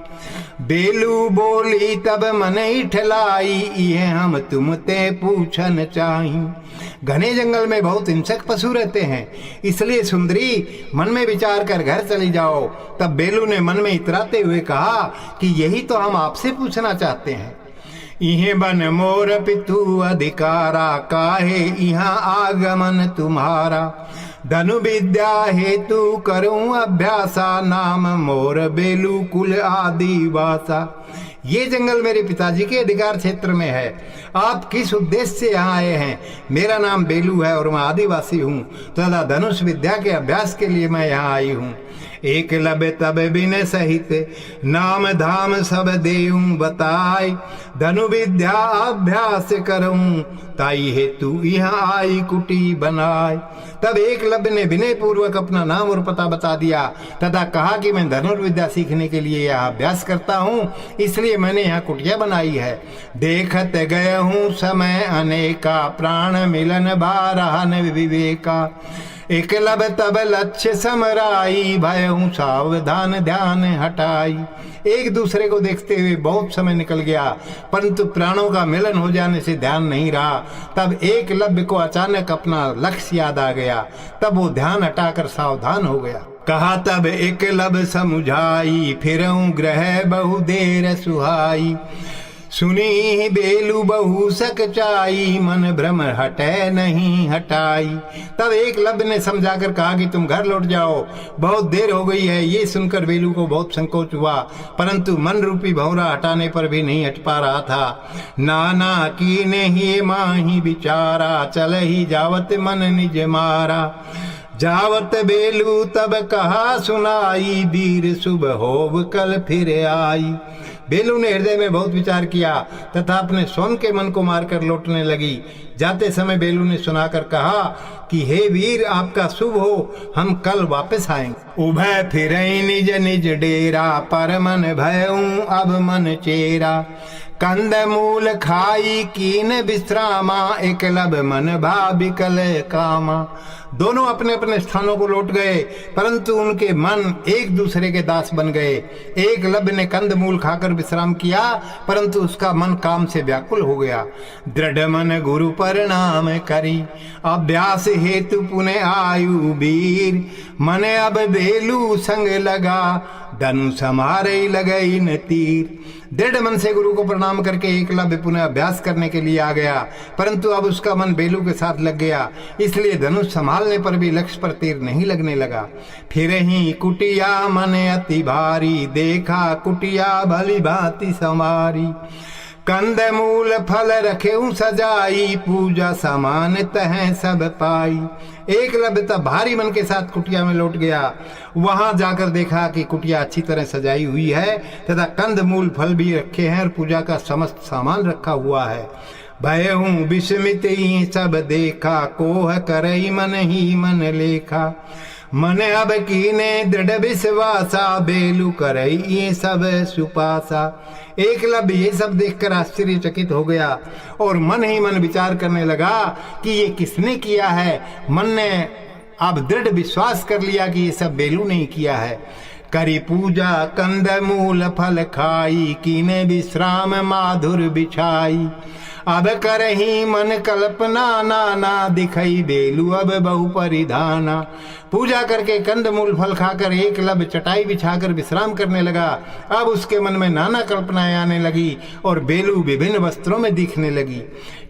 बेलू बोली तब मन इठलाई, ये हम तुमते पूछन चाही। घने जंगल में बहुत हिंसक पशु रहते हैं, इसलिए सुंदरी मन में विचार कर घर चली जाओ। तब बेलू ने मन में इतराते हुए कहा कि यही तो हम आपसे पूछना चाहते हैं। इहे बन मोर पितु अधिकारा, काहे यहाँ आगमन तुम्हारा। धनु विद्या हेतु करूं अभ्यासा, नाम मोर बेलू कुल आदिवासा। ये जंगल मेरे पिताजी के अधिकार क्षेत्र में है। आप किस उद्देश्य से यहाँ आए हैं? मेरा नाम बेलू है और मैं आदिवासी हूँ तथा धनुष विद्या के अभ्यास के लिए मैं यहाँ आई हूँ। एकलव्य तब बिन सहित, नाम धाम सब देऊं बताई। धनु विद्या अभ्यास करूं, ताई हेतु यहाँ आई कुटी बनाई। तब एकलव्य ने विनय पूर्वक अपना नाम और पता बता दिया तथा कहा कि मैं धनुर्विद्या सीखने के लिए यहाँ अभ्यास करता हूँ, इसलिए मैंने यहाँ कुटिया बनाई है। देखत गए हूँ समय अनेका, प्राण मिलन बारहन विवेका। एकलव्य तब लक्ष्य समराई, भयहूँ सावधान ध्यान हटाई। एक दूसरे को देखते हुए बहुत समय निकल गया, परंतु प्राणों का मिलन हो जाने से ध्यान नहीं रहा। तब एकलव्य को अचानक अपना लक्ष्य याद आ गया, तब वो ध्यान हटाकर सावधान हो गया। कहा तब एकलव्य समुझाई, फिरऊं ग्रह बहु देर सुहाई। सुनी बेलू बहु सकचाई, मन भ्रम हटे नहीं हटाई। तब एकलव्य ने समझाकर कहा कि तुम घर लौट जाओ, बहुत देर हो गई है। ये सुनकर बेलू को बहुत संकोच हुआ, परंतु मन रूपी भंवरा हटाने पर भी नहीं हट पा रहा था। नाना की नहीं माही विचारा, चल ही जावत मन निज मारा। जावत बेलू तब कहा सुनाई, वीर शुभ होव कल फिर आई। बेलू ने हृदय में बहुत विचार किया तथा अपने स्वयं के मन को मारकर लौटने लगी। जाते समय बेलू ने सुनाकर कहा कि हे वीर, आपका शुभ हो, हम कल वापस आएंगे। उभय फिरई निज निज डेरा, पर मन भयऊं अब मन चेरा। कंद मूल खाई कीन विश्रामा, एकलव्य मन भाविकल कामा। दोनों अपने अपने स्थानों को लौट गए, परंतु उनके मन एक दूसरे के दास बन गए। एकलव्य ने कंद मूल खाकर विश्राम किया, परंतु उसका मन काम से व्याकुल हो गया। दृढ़ मन गुरु परिणाम करी, अभ्यास हेतु पुनः आयु वीर। मन अब बेलू संग लगा, धनुष हमारे लगई न तीर। दृढ़ मन से गुरु को प्रणाम करके एकलव्य पुनः अभ्यास करने के लिए आ गया, परंतु अब उसका मन बेलू के साथ लग गया, इसलिए धनुष संभालने पर भी लक्ष्य पर तीर नहीं लगने लगा। फिर ही कुटिया मन अति भारी, देखा कुटिया भली भांति संवारी। कंद मूल फल रखेऊं सजाई, पूजा सामान तह सब पाई। एकलव्य तब भारी मन के साथ कुटिया में लौट गया। वहां जाकर देखा कि कुटिया अच्छी तरह सजाई हुई है तथा कंद मूल फल भी रखे हैं और पूजा का समस्त सामान रखा हुआ है। भयहूं विस्मित ही सब देखा, कोह करई मन ही मन लेखा। मन अब कीने दृढ़ विश्वासा, बेलू करई ये सब सुपासा। एकलव्य ये सब देखकर आश्चर्यचकित हो गया और मन ही मन विचार करने लगा कि ये किसने किया है। मन ने अब दृढ़ विश्वास कर लिया कि ये सब बेलू ने किया है। करी पूजा कंद मूल फल खाई, कीने विश्राम माधुर बिछाई। अब करही मन कल्पना नाना, दिखई बेलू अब बहु परिधाना। पूजा करके कंद मूल फल खाकर एकलव्य चटाई बिछाकर विश्राम करने लगा। अब उसके मन में नाना कल्पनाएं आने लगी और बेलू विभिन्न वस्त्रों में दिखने लगी।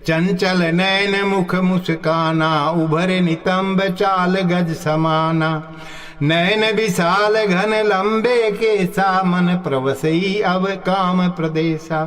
चंचल नैन मुख मुस्काना, उभरे नितंब चाल गज समाना। नयन विशाल घन लंबे केसा, मन प्रवसई अब काम प्रदेशा।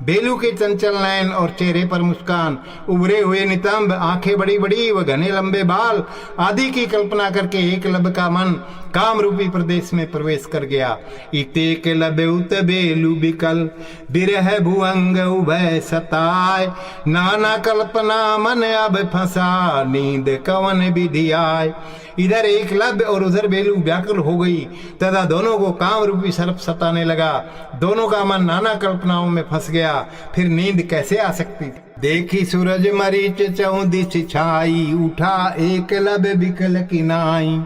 बेलू के चंचल नयन और चेहरे पर मुस्कान, उभरे हुए नितंब, आंखें बड़ी बड़ी व घने लंबे बाल आदि की कल्पना करके एकलव्य का मन काम रूपी प्रदेश में प्रवेश कर गया। इतेकलव्य उत बेलू बिकल, बिरह भुअंग उभय सताय। नाना कल्पना मन अब फंसा, नींद कवन विधि आय। इधर एकलव्य और उधर बेलू व्याकुल हो गई तथा दोनों को काम रूपी सर्प सताने लगा। दोनों का मन नाना कल्पनाओं में फंस गया, फिर नींद कैसे आ सकती। देखी सूरज मरीच चौदिश छाई, उठा एकलव्य बिकल किनाई।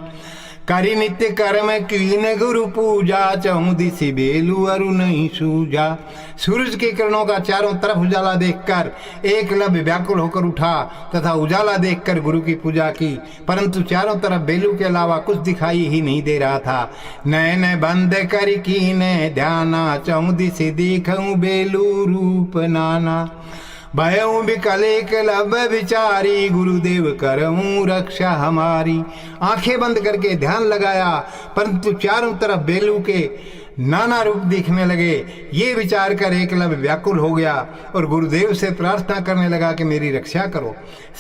करी नित्य कर्म कीन गुरु पूजा, चौदिश बेलू अरु नहीं सूजा। सूरज के किरणों का चारों तरफ उजाला देखकर एकलव्य व्याकुल होकर उठा तथा उजाला देखकर गुरु की पूजा की, परंतु चारों तरफ बेलू के अलावा कुछ दिखाई ही नहीं दे रहा था। नैन बंद कर कीने ध्याना, चौदिश देखूं बेलू रूप नाना। भयऊ बिकल एकलव्य विचारी, गुरुदेव करऊं रक्षा हमारी। आंखें बंद करके ध्यान लगाया, परंतु चारों तरफ बेलू के नाना रूप दिखने लगे। ये विचार कर एकलव्य व्याकुल हो गया और गुरुदेव से प्रार्थना करने लगा कि मेरी रक्षा करो।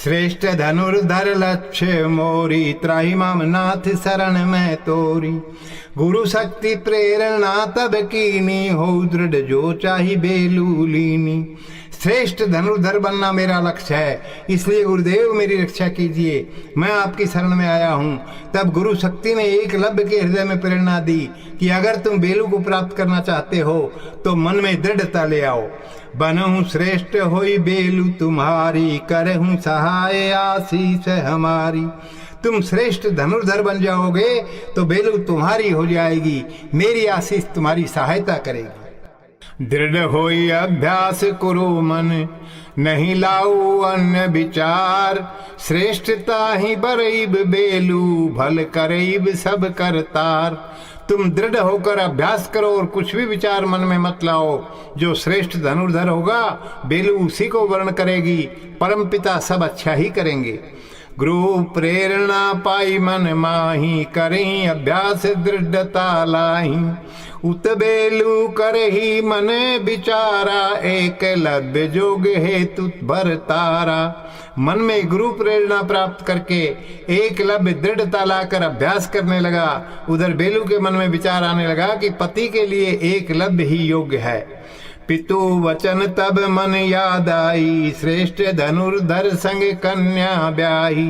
श्रेष्ठ धनुर्धर लक्ष्य मोरी, त्राहि मम नाथ शरण में तोरी। गुरु शक्ति प्रेरणा तब कीनी, हो दृढ़ जो चाही बेलू लीनी। श्रेष्ठ धनुर्धर बनना मेरा लक्ष्य है, इसलिए गुरुदेव मेरी रक्षा कीजिए, मैं आपकी शरण में आया हूँ। तब गुरु शक्ति ने एकलव्य के हृदय में प्रेरणा दी कि अगर तुम बेलू को प्राप्त करना चाहते हो तो मन में दृढ़ता ले आओ। बनहूँ श्रेष्ठ होई बेलू तुम्हारी, करहूँ सहाय आशीष हमारी। तुम श्रेष्ठ धनुर्धर बन जाओगे तो बेलू तुम्हारी हो जाएगी, मेरी आशीष तुम्हारी सहायता करेगी। दृढ़ होई अभ्यास करो मन, नहीं लाऊ अन्य विचार। श्रेष्ठता ही बरईब बेलू, भल करईब सब करतार। तुम दृढ़ होकर अभ्यास करो और कुछ भी विचार मन में मत लाओ। जो श्रेष्ठ धनुर्धर होगा बेलू उसी को वर्ण करेगी, परमपिता सब अच्छा ही करेंगे। गुरु प्रेरणा पाई मन माही, करही अभ्यास दृढ़ता लाही। उत बेलू करही मन विचारा, एकलव्य जोग हेतु भर तारा। मन में गुरु प्रेरणा प्राप्त करके एकलव्य दृढ़ता लाकर अभ्यास करने लगा। उधर बेलू के मन में विचार आने लगा कि पति के लिए एकलव्य ही योग्य है। पितु वचन तब मन याद आई, श्रेष्ठ धनुर्धर संग कन्या ब्याही।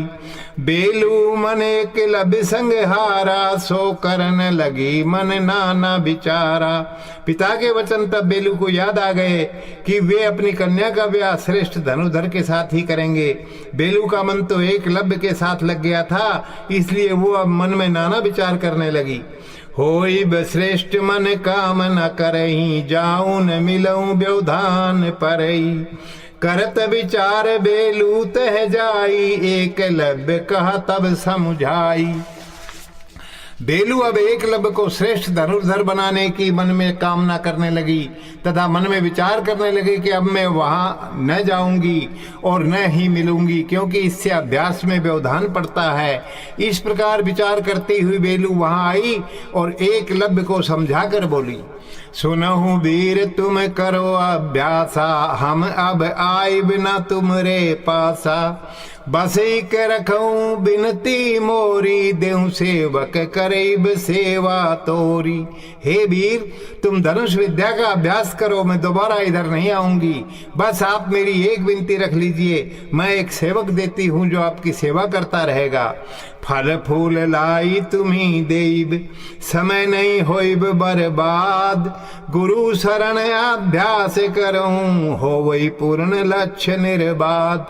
बेलू मन एकलव्य संग हारा, सो करन लगी मन नाना विचारा। पिता के वचन तब बेलू को याद आ गए कि वे अपनी कन्या का ब्याह श्रेष्ठ धनुर्धर के साथ ही करेंगे। बेलू का मन तो एकलव्य के साथ लग गया था, इसलिए वो अब मन में नाना विचार करने लगी। होई श्रेष्ठ मन काम न करही, जाऊं न मिलऊं व्यवधान परई। करत विचार बेलू तह जाई, एकलव्य कहा तब समझाई। बेलू अब एकलव्य को श्रेष्ठ धनुर्धर बनाने की मन में कामना करने लगी तथा मन में विचार करने लगी कि अब मैं वहां न जाऊंगी और न ही मिलूंगी, क्योंकि इससे अभ्यास में व्यवधान पड़ता है। इस प्रकार विचार करती हुई बेलू वहां आई और एकलव्य को समझाकर बोली, सुनहु वीर तुम करो अभ्यासा, हम अब आइब न तुमरे पासा। बसई के रखूं बिनती मोरी, देहु सेवक करीब सेवा तोरी। हे वीर, तुम धनुष विद्या का अभ्यास करो, मैं दोबारा इधर नहीं आऊंगी। बस आप मेरी एक विनती रख लीजिए, मैं एक सेवक देती हूँ जो आपकी सेवा करता रहेगा। फल फूल लाई तुम्ही देब, समय नहीं होइब बर्बाद। गुरु शरण अभ्यास करूं, हो वही पूर्ण लक्ष्य निर्बाध।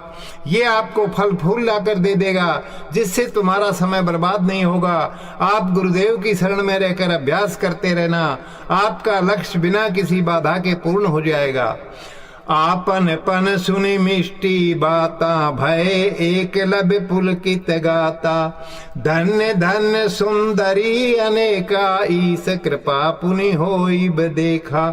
ये आपको फल फूल लाकर दे देगा, जिससे तुम्हारा समय बर्बाद नहीं होगा। आप गुरुदेव की शरण में रहकर अभ्यास करते रहना, आपका लक्ष्य बिना किसी बाधा के पूर्ण हो जाएगा। आपन पन सुनि मिष्टि बाता, भय एकलव्य पुलकित गाता। धन्य धन्य सुंदरी अनेका, ईश कृपा पुनि होइब देखा।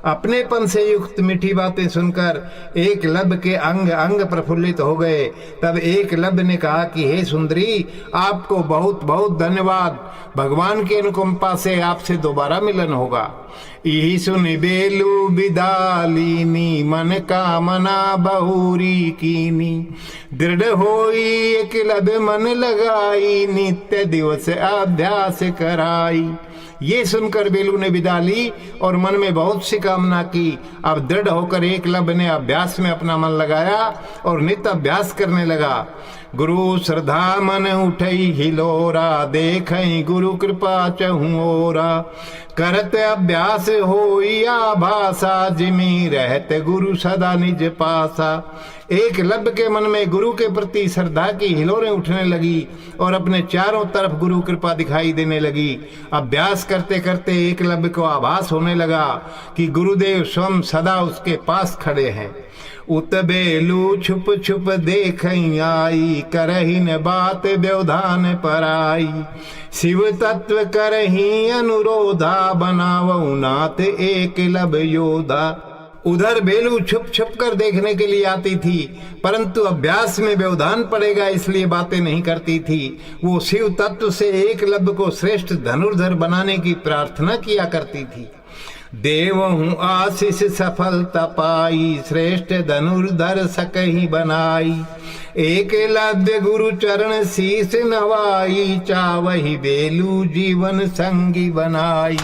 अपने पन से युक्त मीठी बातें सुनकर एकलव्य के अंग अंग प्रफुल्लित हो गए। तब एकलव्य ने कहा कि हे सुंदरी, आपको बहुत बहुत धन्यवाद, भगवान की अनुकंपा से आपसे दोबारा मिलन होगा। यही सुनि बेलू विदालिनी, मन कामना बहुरी कीनी। दृढ़ होई एकलव्य मन लगाई, नित्य दिवस अभ्यास कराई। ये सुनकर बेलू ने विदा ली और मन में बहुत सी कामना की। अब दृढ़ होकर एकलव्य ने अभ्यास में अपना मन लगाया और नित्य अभ्यास करने लगा। गुरु श्रद्धा मन उठई हिलोरा, देखई गुरु कृपा चहु ओरा। करत अभ्यास होइया भाषा, जिमी रहत गुरु सदा निज पासा। एकलव्य के मन में गुरु के प्रति श्रद्धा की हिलोरें उठने लगी और अपने चारों तरफ गुरु कृपा दिखाई देने लगी। अभ्यास करते करते एकलव्य को आभास होने लगा कि गुरुदेव स्वयं सदा उसके पास खड़े हैं। उत बेलू छुप छुप देखई आई, करही न बात व्यवधान पराई। शिव तत्व करही अनुरोधा, बनावऊ नाथ एकलव्य योधा। उधर बेलू छुप छुप कर देखने के लिए आती थी, परंतु अभ्यास में व्यवधान पड़ेगा इसलिए बातें नहीं करती थी। वो शिव तत्व से एकलव्य को श्रेष्ठ धनुर्धर बनाने की प्रार्थना किया करती थी। देवहूँ आशीष सफलता पाई, श्रेष्ठ धनुर्धर सकही बनाई। एकलव्य गुरु चरण शीस नवाई, चावही बेलू जीवन संगी बनाई।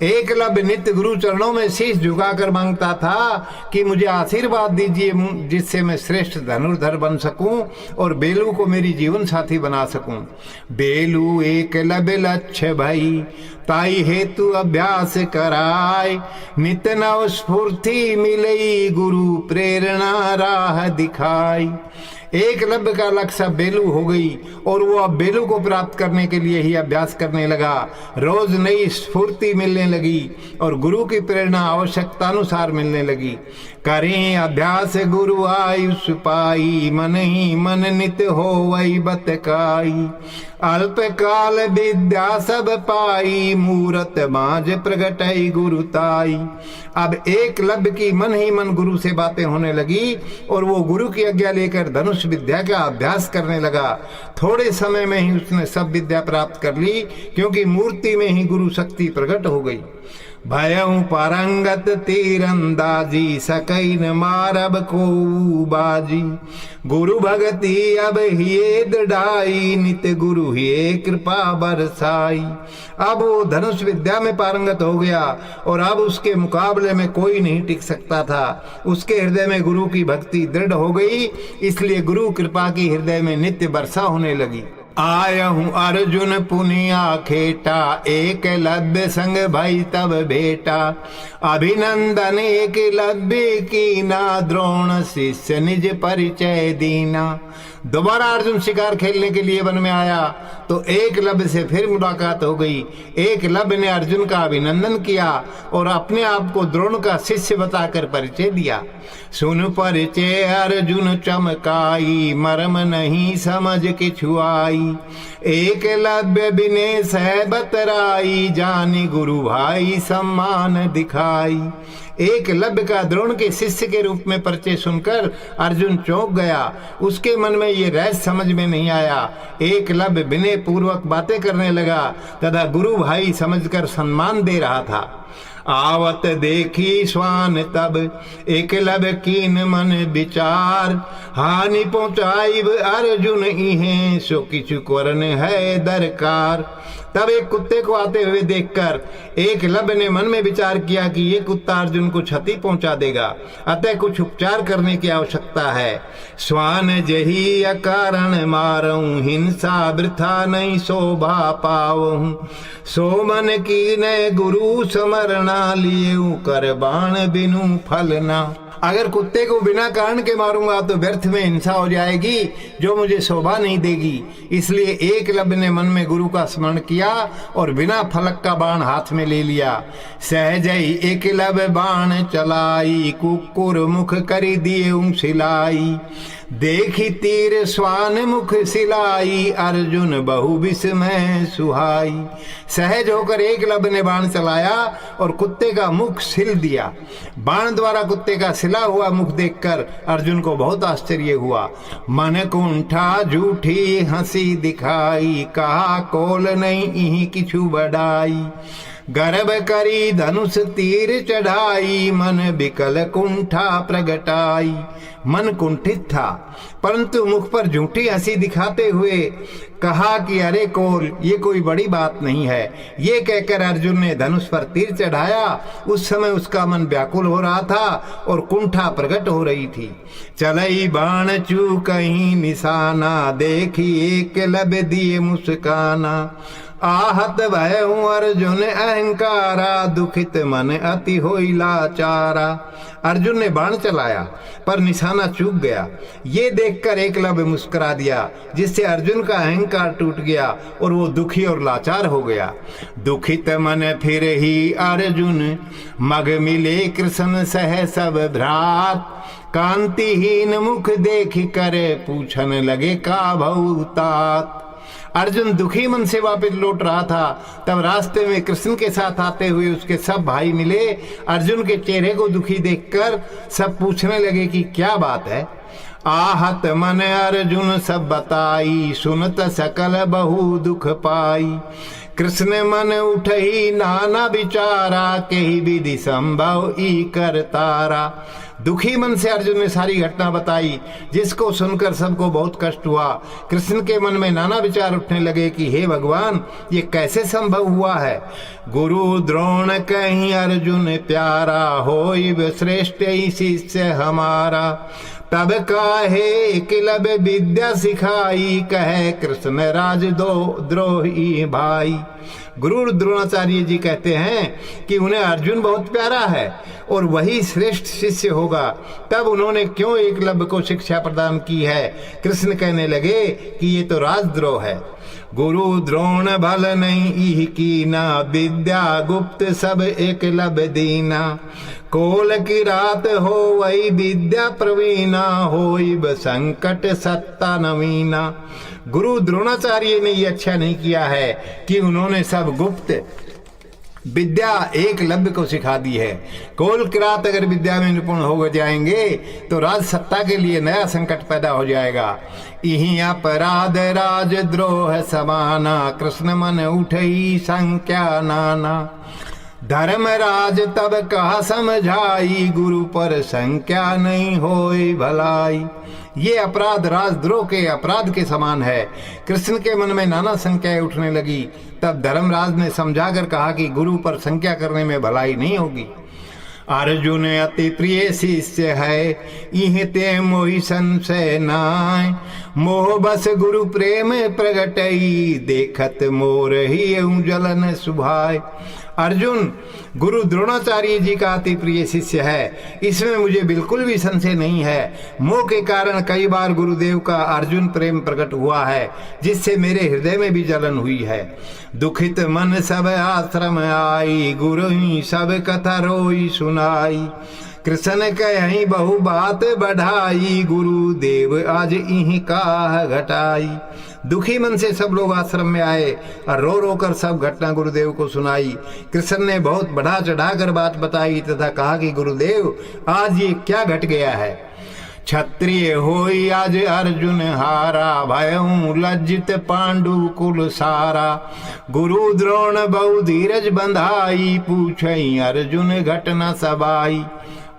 एकलव्य नित्य गुरु चरणों में शीश झुकाकर मांगता था कि मुझे आशीर्वाद दीजिए जिससे मैं श्रेष्ठ धनुर्धर बन सकूं और बेलू को मेरी जीवन साथी बना सकूं। बेलू एकलव्य लक्ष्य भई, ताई हेतु अभ्यास कराय। नित नव स्फूर्ति मिलई, गुरु प्रेरणा राह दिखाई। एकलव्य का लक्ष्य बेलू हो गई और वो अब बेलू को प्राप्त करने के लिए ही अभ्यास करने लगा। रोज नई स्फूर्ति मिलने लगी और गुरु की प्रेरणा आवश्यकतानुसार मिलने लगी। करें अभ्यास गुरु आयुष पाई, मन ही मन नित हो वही बतकाई। अल्प काल विद्या सब पाई, मूरत माज प्रगटई गुरु ताई। अब एकलव्य की मन ही मन गुरु से बातें होने लगी और वो गुरु की आज्ञा लेकर धनुष विद्या का अभ्यास करने लगा। थोड़े समय में ही उसने सब विद्या प्राप्त कर ली, क्योंकि मूर्ति में ही गुरु शक्ति प्रकट हो गई। भयउ पारंगत तीरंदाजी, सकई न मारब को बाजी। गुरु भगति अब हिये दृढ़ाई, नित गुरु हिये कृपा बरसाई। अब वो धनुष विद्या में पारंगत हो गया और अब उसके मुकाबले में कोई नहीं टिक सकता था। उसके हृदय में गुरु की भक्ति दृढ़ हो गई, इसलिए गुरु कृपा की हृदय में नित्य वर्षा होने लगी। आयहूँ अर्जुन पुनिया खेटा, एकलव्य संग भई तब बेटा। अभिनंदन एकलव्य कीना, द्रोण शिष्य निज परिचय दीना। दोबारा अर्जुन शिकार खेलने के लिए वन में आया तो एकलव्य से फिर मुलाकात हो गई। एकलव्य ने अर्जुन का अभिनंदन किया और अपने आप को द्रोण का शिष्य बताकर परिचय दिया। सुन परिचय अर्जुन चमकाई, मर्म नहीं समझ किछु आई। एकलव्य बिने सह बतराई, जानी गुरु भाई सम्मान दिखाई। एकलव्य का द्रोण के शिष्य के रूप में परिचय सुनकर अर्जुन चौंक गया। उसके मन में ये रहस्य समझ में नहीं आया। एकलव्य विनय पूर्वक बातें करने लगा तथा गुरु भाई समझकर सम्मान दे रहा था। आवत देखी स्वान तब, एकलव्य कीन मन विचार। हानि पहुंचाई अर्जुन इहें, सो किछु करन है दरकार। तब एक कुत्ते को आते हुए देखकर एकलव्य ने मन में विचार किया कि ये कुत्ता अर्जुन को क्षति पहुंचा देगा, अतः कुछ उपचार करने की आवश्यकता है। स्वान जही अकारण मारऊं, हिंसा वृथा नहीं शोभा पावऊं। सो मन की न गुरु समरणा, लिए कर बाण बिनु फलना। अगर कुत्ते को बिना कारण के मारूंगा तो व्यर्थ में हिंसा हो जाएगी जो मुझे शोभा नहीं देगी। इसलिए एकलव्य ने मन में गुरु का स्मरण किया और बिना फलक का बाण हाथ में ले लिया। सहजई एकलव्य बाण चलाई, कुकुर मुख करी दिए सिलाई। देखी तीर स्वान मुख सिलाई, अर्जुन बहु विस्मय सुहाई। सहज होकर एकलव्य ने बाण चलाया और कुत्ते का मुख सिल दिया। बाण द्वारा कुत्ते का सिला हुआ मुख देखकर अर्जुन को बहुत आश्चर्य हुआ। मन कुंठा झूठी हंसी दिखाई, कहा कोल नहीं इही किछु बढ़ाई। गर्भ करी धनुष तीर चढ़ाई, मन बिकल कुंठा प्रगटाई। मन कुंठित था, परंतु मुख पर झूठी हंसी दिखाते हुए कहा कि अरे कोल, ये कोई बड़ी बात नहीं है। ये कहकर अर्जुन ने धनुष पर तीर चढ़ाया। उस समय उसका मन व्याकुल हो रहा था और कुंठा प्रकट हो रही थी। चलई बाण चू कहीं निशाना, देखी एक लब दिए मुस्काना। आहत भय हूँ अर्जुन अहंकारा, दुखित मन अति होई लाचारा। अर्जुन ने बाण चलाया पर निशाना चूक गया। ये देखकर एकलव्य मुस्कुरा दिया, जिससे अर्जुन का अहंकार टूट गया और वो दुखी और लाचार हो गया। दुखित मन फिर ही अर्जुन, मग मिले कृष्ण सह सब भ्रात। कांतिहीन मुख देख कर पूछन लगे का भौतात। अर्जुन दुखी मन से वापस लौट रहा था, तब रास्ते में कृष्ण के साथ आते हुए उसके सब भाई मिले। अर्जुन के चेहरे को दुखी देखकर सब पूछने लगे कि क्या बात है। आहत मन अर्जुन सब बताई, सुनत सकल बहु दुख पाई। कृष्ण मन उठही नाना विचारा, केहि विधि संभव ई कर तारा। दुखी मन से अर्जुन ने सारी घटना बताई, जिसको सुनकर सबको बहुत कष्ट हुआ। कृष्ण के मन में नाना विचार उठने लगे कि हे भगवान, ये कैसे संभव हुआ है। गुरु द्रोण कहीं अर्जुन प्यारा, होई श्रेष्ठ शिष्य हमारा। तब काहे एकलव्य विद्या सिखाई, कहे कृष्ण राज दो द्रोही भाई। गुरु द्रोणाचार्य जी कहते हैं कि उन्हें अर्जुन बहुत प्यारा है और वही श्रेष्ठ शिष्य होगा, तब उन्होंने क्यों एकलव्य को शिक्षा प्रदान की है। कृष्ण कहने लगे कि ये तो राजद्रोह है। गुरु द्रोण भल नहीं इह कीना, विद्या गुप्त सब एकलव्य दीना। कोल की रात हो वही विद्या प्रवीणा, होई संकट सत्ता नवीना। गुरु द्रोणाचार्य ने ये अच्छा नहीं किया है कि उन्होंने सब गुप्त विद्या एकलव्य को सिखा दी है। कोल किरात अगर विद्या में निपुण हो जाएंगे तो राज सत्ता के लिए नया संकट पैदा हो जाएगा। यही अपराध राजद्रोह समाना, कृष्ण मन उठई संख्या नाना। धर्मराज तब कहा समझाई, गुरु पर संख्या नहीं होई भलाई। ये अपराध राजद्रोह के अपराध के समान है। कृष्ण के मन में नाना संख्याएं उठने लगी। तब धर्मराज ने समझाकर कहा कि गुरु पर संख्या करने में भलाई नहीं होगी। अर्जुन अति प्रिय शिष्य है, इह ते मोहि संशय नाय। मोह बस गुरु प्रेम प्रगटई, देखत मोर ही जलन सुभाय। अर्जुन गुरु द्रोणाचार्य जी का अति प्रिय शिष्य है, इसमें मुझे बिल्कुल भी संशय नहीं है। मोह के कारण कई बार गुरुदेव का अर्जुन प्रेम प्रकट हुआ है, जिससे मेरे हृदय में भी जलन हुई है। दुखित मन सब आश्रम आई, गुरु ही सब कथा रोई सुनाई। कृष्ण कहीं बहु बात बढ़ाई, गुरुदेव आज इही का घटाई। दुखी मन से सब लोग आश्रम में आए और रो रो कर सब घटना गुरुदेव को सुनाई। कृष्ण ने बहुत बढ़ा चढ़ाकर बात बताई तथा कहा कि गुरुदेव, आज ये क्या घट गया है। क्षत्रिय होई आज अर्जुन हारा, भयऊ लज्जित पांडु कुल सारा। गुरु द्रोण बहु धीरज बंधाई, पूछई अर्जुन घटना सबाई।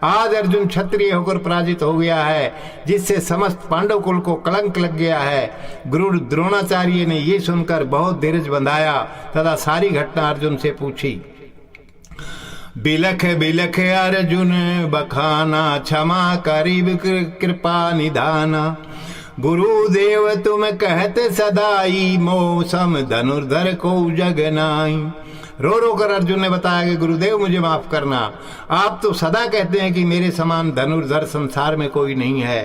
आज अर्जुन क्षत्रिय होकर पराजित हो गया है, जिससे समस्त पांडव कुल को कलंक लग गया है। गुरु द्रोणाचार्य ने ये सुनकर बहुत धीरज बंधाया तथा सारी घटना अर्जुन से पूछी। बिलख बिलख अर्जुन बखाना, क्षमा करीब कृपा निधाना। गुरुदेव तुम कहते सदाई, मौसम धनुर्धर को जगनाई। रो रो कर अर्जुन ने बताया कि गुरुदेव मुझे माफ करना, आप तो सदा कहते हैं कि मेरे समान धनुर्धर संसार में कोई नहीं है।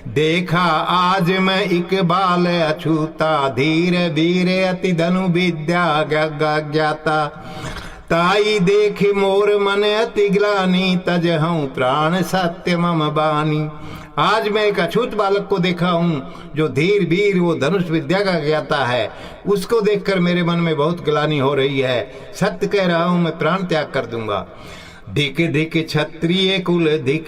देखा आज मैं इकबाल अछूता, धीर वीर अति धनु विद्या ज्ञाता। ताई देख मोर मन अति ग्लानि, तज हूँ प्राण सत्य मम बानी। आज मैं एक अछूत बालक को देखा हूँ जो धीर वीर वो धनुष विद्या का ज्ञाता है। उसको देखकर मेरे मन में बहुत ग्लानि हो रही है। सत्य कह रहा हूँ, मैं प्राण त्याग कर दूंगा। धिक धिक क्षत्रिय कुल धिक,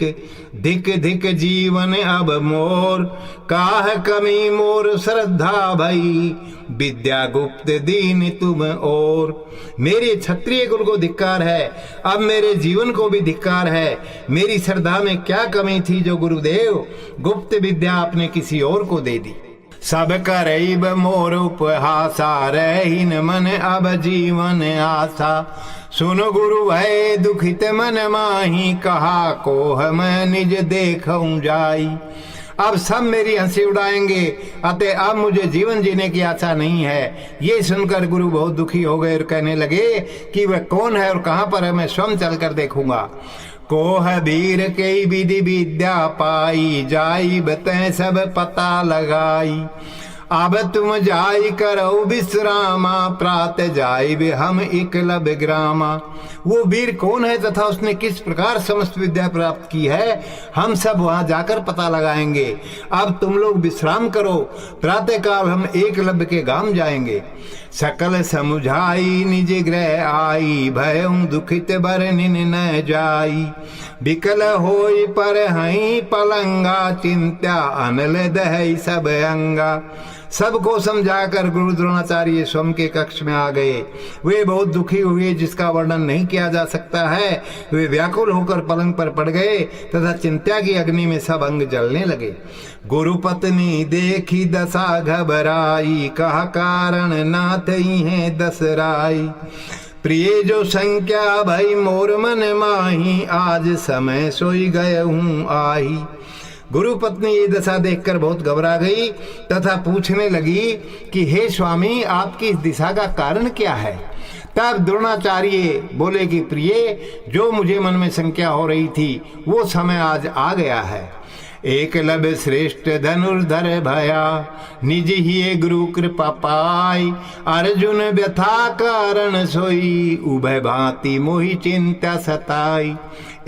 धिक धिक जीवन अब मोर, काह कमी मोर श्रद्धा भई, विद्या गुप्त दीन तुम और। मेरे क्षत्रिय कुल को धिक्कार है, अब मेरे जीवन को भी धिक्कार है। मेरी श्रद्धा में क्या कमी थी जो गुरुदेव गुप्त विद्या आपने किसी और को दे दी। सब करैब मोर उपहासा, रहीन मन अब जीवन आशा, सुनो गुरु भय दुखित मन माही, कहा कोह मैं निज देखऊं जाई। अब सब मेरी हंसी उड़ाएंगे, अतः अब मुझे जीवन जीने की आशा नहीं है। ये सुनकर गुरु बहुत दुखी हो गए और कहने लगे कि वह कौन है और कहाँ पर है, मैं स्वयं चलकर देखूंगा। कोह वीर कई विधि विद्या पाई, जाई बतें सब पता लगाई। अब तुम जाई करो विश्रामा, प्रात जाई वे हम एकलव्य ग्रामा। वो वीर कौन है तथा उसने किस प्रकार समस्त विद्या प्राप्त की है, हम सब वहां जाकर पता लगाएंगे। अब तुम लोग विश्राम करो, प्रातः काल हम एकलव्य के गांव जाएंगे। सकल समुझाई निज गृह आई, भयं दुखित बरनिन न जाई। विकल होई पर हई पलंगा, चिंत्या अनल दहई सब अंगा। सबको समझाकर गुरु द्रोणाचार्य स्वयं के कक्ष में आ गए। वे बहुत दुखी हुए, जिसका वर्णन नहीं किया जा सकता है। वे व्याकुल होकर पलंग पर पड़ गए तथा चिंता की अग्नि में सब अंग जलने लगे। गुरु पत्नी देखी दशा घबराई, कहा कारण नाथ ही है दसराई। प्रिय जो संख्या भई मोर मन माही, आज समय सोई गए हूँ आही। गुरु पत्नी ये दशा देखकर बहुत घबरा गई तथा पूछने लगी कि हे स्वामी, आपकी इस दिशा का कारण क्या है। तब द्रोणाचार्य बोले कि प्रिय, जो मुझे मन में शंका हो रही थी वो समय आज आ गया है। एकलव्य श्रेष्ठ धनुर्धर भया, निज ही गुरु कृपा पाई। अर्जुन व्यथा कारण सोई, उभय भांति मोहि चिंता सताई।